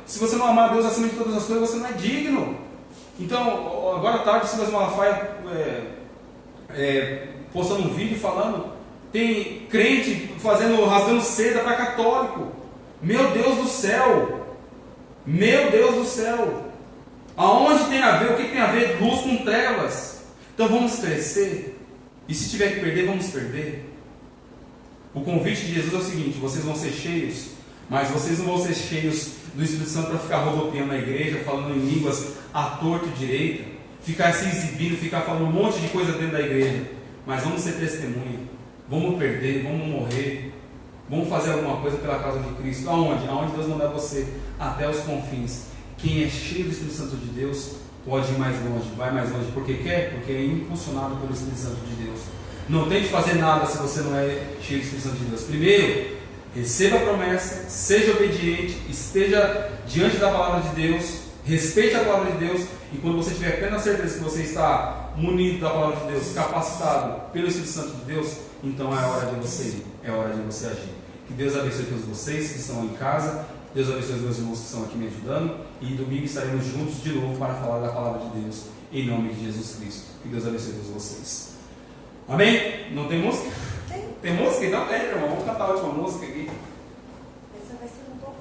S2: Se você não amar a Deus acima de todas as coisas, você não é digno. Então, agora à tarde, o Silas Malafaia postando um vídeo falando, tem crente rasgando seda para católico. Meu Deus do céu! Meu Deus do céu! Aonde tem a ver? O que tem a ver luz com trevas? Então vamos crescer. E se tiver que perder, vamos perder. O convite de Jesus é o seguinte: vocês vão ser cheios, mas vocês não vão ser cheios do Espírito Santo para ficar rodopiando na igreja, falando em línguas à torto e direita, ficar se exibindo, ficar falando um monte de coisa dentro da igreja. Mas vamos ser testemunha, vamos perder, vamos morrer, vamos fazer alguma coisa pela causa de Cristo. Aonde? Aonde Deus mandar você, até os confins. Quem é cheio do Espírito Santo de Deus pode ir mais longe, vai mais longe, porque quer, porque é impulsionado pelo Espírito Santo de Deus. Não tente fazer nada se você não é cheio do Espírito Santo de Deus. Primeiro, receba a promessa, seja obediente, esteja diante da palavra de Deus, respeite a palavra de Deus, e quando você tiver plena certeza que você está munido da palavra de Deus, capacitado pelo Espírito Santo de Deus, então é hora de você ir, é hora de você agir. Que Deus abençoe todos vocês que estão em casa, Deus abençoe os meus irmãos que estão aqui me ajudando, e domingo estaremos juntos de novo para falar da palavra de Deus, em nome de Jesus Cristo. Que Deus abençoe todos vocês. Amém? Não tem música? Tem música? Então tem, irmão. Vamos cantar a última música aqui.
S3: Essa vai ser um pouco.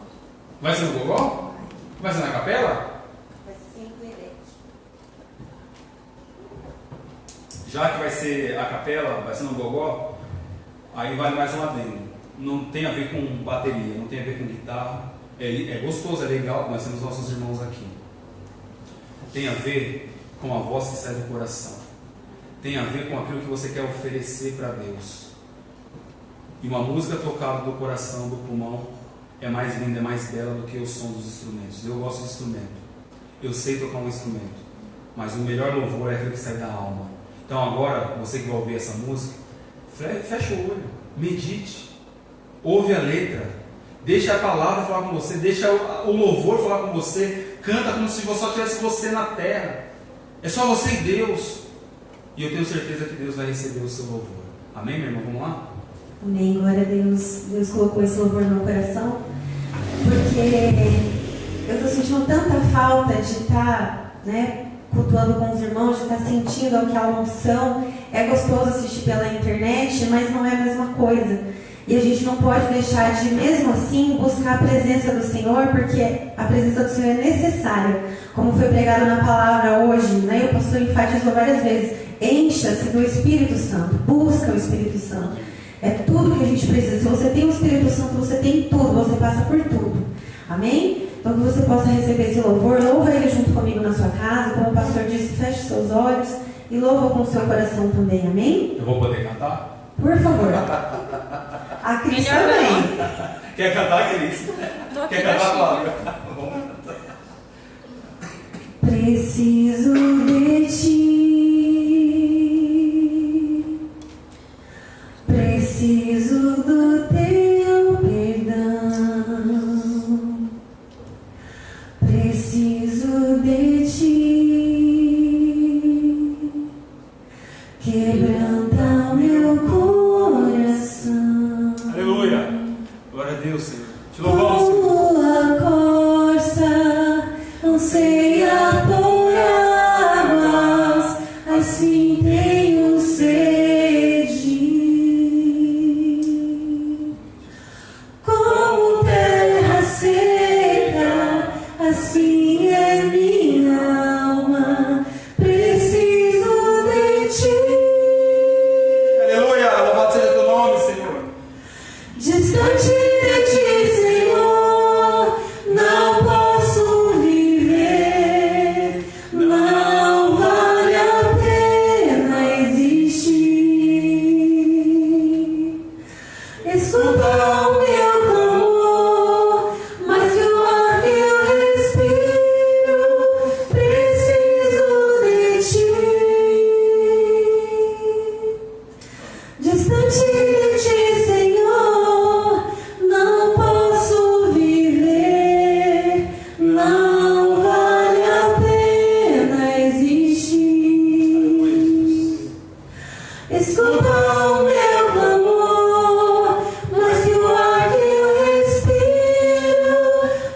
S2: Vai ser no gogó? Vai ser na capela?
S3: Vai ser sem coerente.
S2: Já que vai ser a capela, vai ser no gogó, aí vale mais um adendo. Não tem a ver com bateria, não tem a ver com guitarra. É gostoso, é legal, nós temos nossos irmãos aqui. Tem a ver com a voz que sai do coração. Tem a ver com aquilo que você quer oferecer para Deus. E uma música tocada do coração, do pulmão, é mais linda, é mais bela do que o som dos instrumentos. Eu gosto de instrumento. Eu sei tocar um instrumento. Mas o melhor louvor é aquele que sai da alma. Então agora, você que vai ouvir essa música, fecha o olho, medite, ouve a letra, deixa a palavra falar com você, deixa o louvor falar com você, canta como se só tivesse você na terra. É só você e Deus. E eu tenho certeza que Deus vai receber o seu louvor. Amém, meu irmão? Vamos lá?
S1: Amém, glória a Deus. Deus colocou esse louvor no meu coração, porque eu estou sentindo tanta falta de estar, cultuando com os irmãos, de estar sentindo aquela unção. É gostoso assistir pela internet, mas não é a mesma coisa. E a gente não pode deixar de, mesmo assim, buscar a presença do Senhor, porque a presença do Senhor é necessária. Como foi pregado na palavra hoje, o pastor enfatizou várias vezes: encha-se do Espírito Santo, busca o Espírito Santo. É tudo que a gente precisa. Se você tem o Espírito Santo, você tem tudo, você passa por tudo. Amém? Então que você possa receber esse louvor, louva ele junto comigo na sua casa, como o pastor disse, feche seus olhos e louva com o seu coração também. Amém?
S2: Eu vou poder cantar?
S1: Por favor. A Cris também.
S2: Quer cantar, Cris? Quer cantar, Flávia?
S1: Preciso de ti, preciso do teu perdão, preciso de ti, quebranta meu coração.
S2: Aleluia! Glória a Deus, Senhor. Te louvamos, Senhor.
S1: Tua corça anseia por águas, assim tenho sede. Como terra seca, assim é minha alma, preciso de ti.
S2: Aleluia! Louvado seja teu nome, Senhor.
S1: Distante de ti, Senhor, não posso viver, não vale a pena existir. Escuta o meu clamor, mais que o ar que eu respiro, preciso de ti. Distante de ti, Senhor, não posso viver, não vale a pena existir. Escuta o meu clamor, mais que o ar que eu respiro,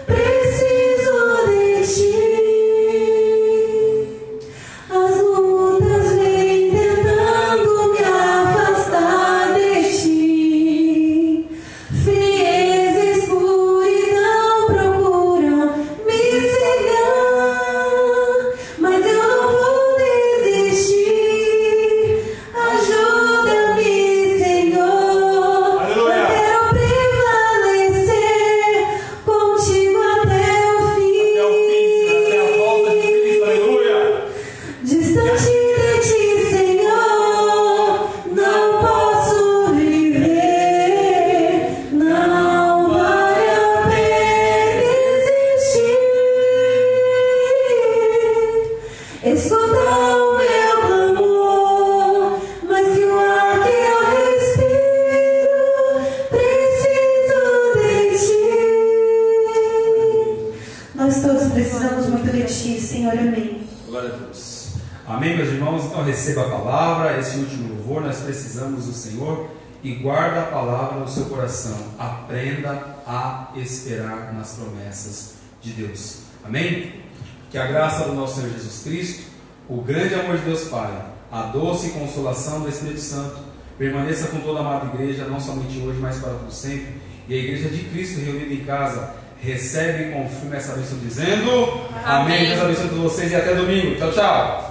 S1: preciso de ti. As lutas vêm tentando me afastar de ti. Frieza e escuridão procuram me
S2: receba a palavra, esse último louvor. Nós precisamos do Senhor e guarda a palavra no seu coração. Aprenda a esperar nas promessas de Deus. Amém? Que a graça do nosso Senhor Jesus Cristo, o grande amor de Deus Pai, a doce consolação do Espírito Santo permaneça com toda a amada igreja, não somente hoje, mas para todo sempre. E a igreja de Cristo reunida em casa recebe e confirma essa bênção dizendo amém. Deus abençoe todos vocês e até domingo. Tchau, tchau.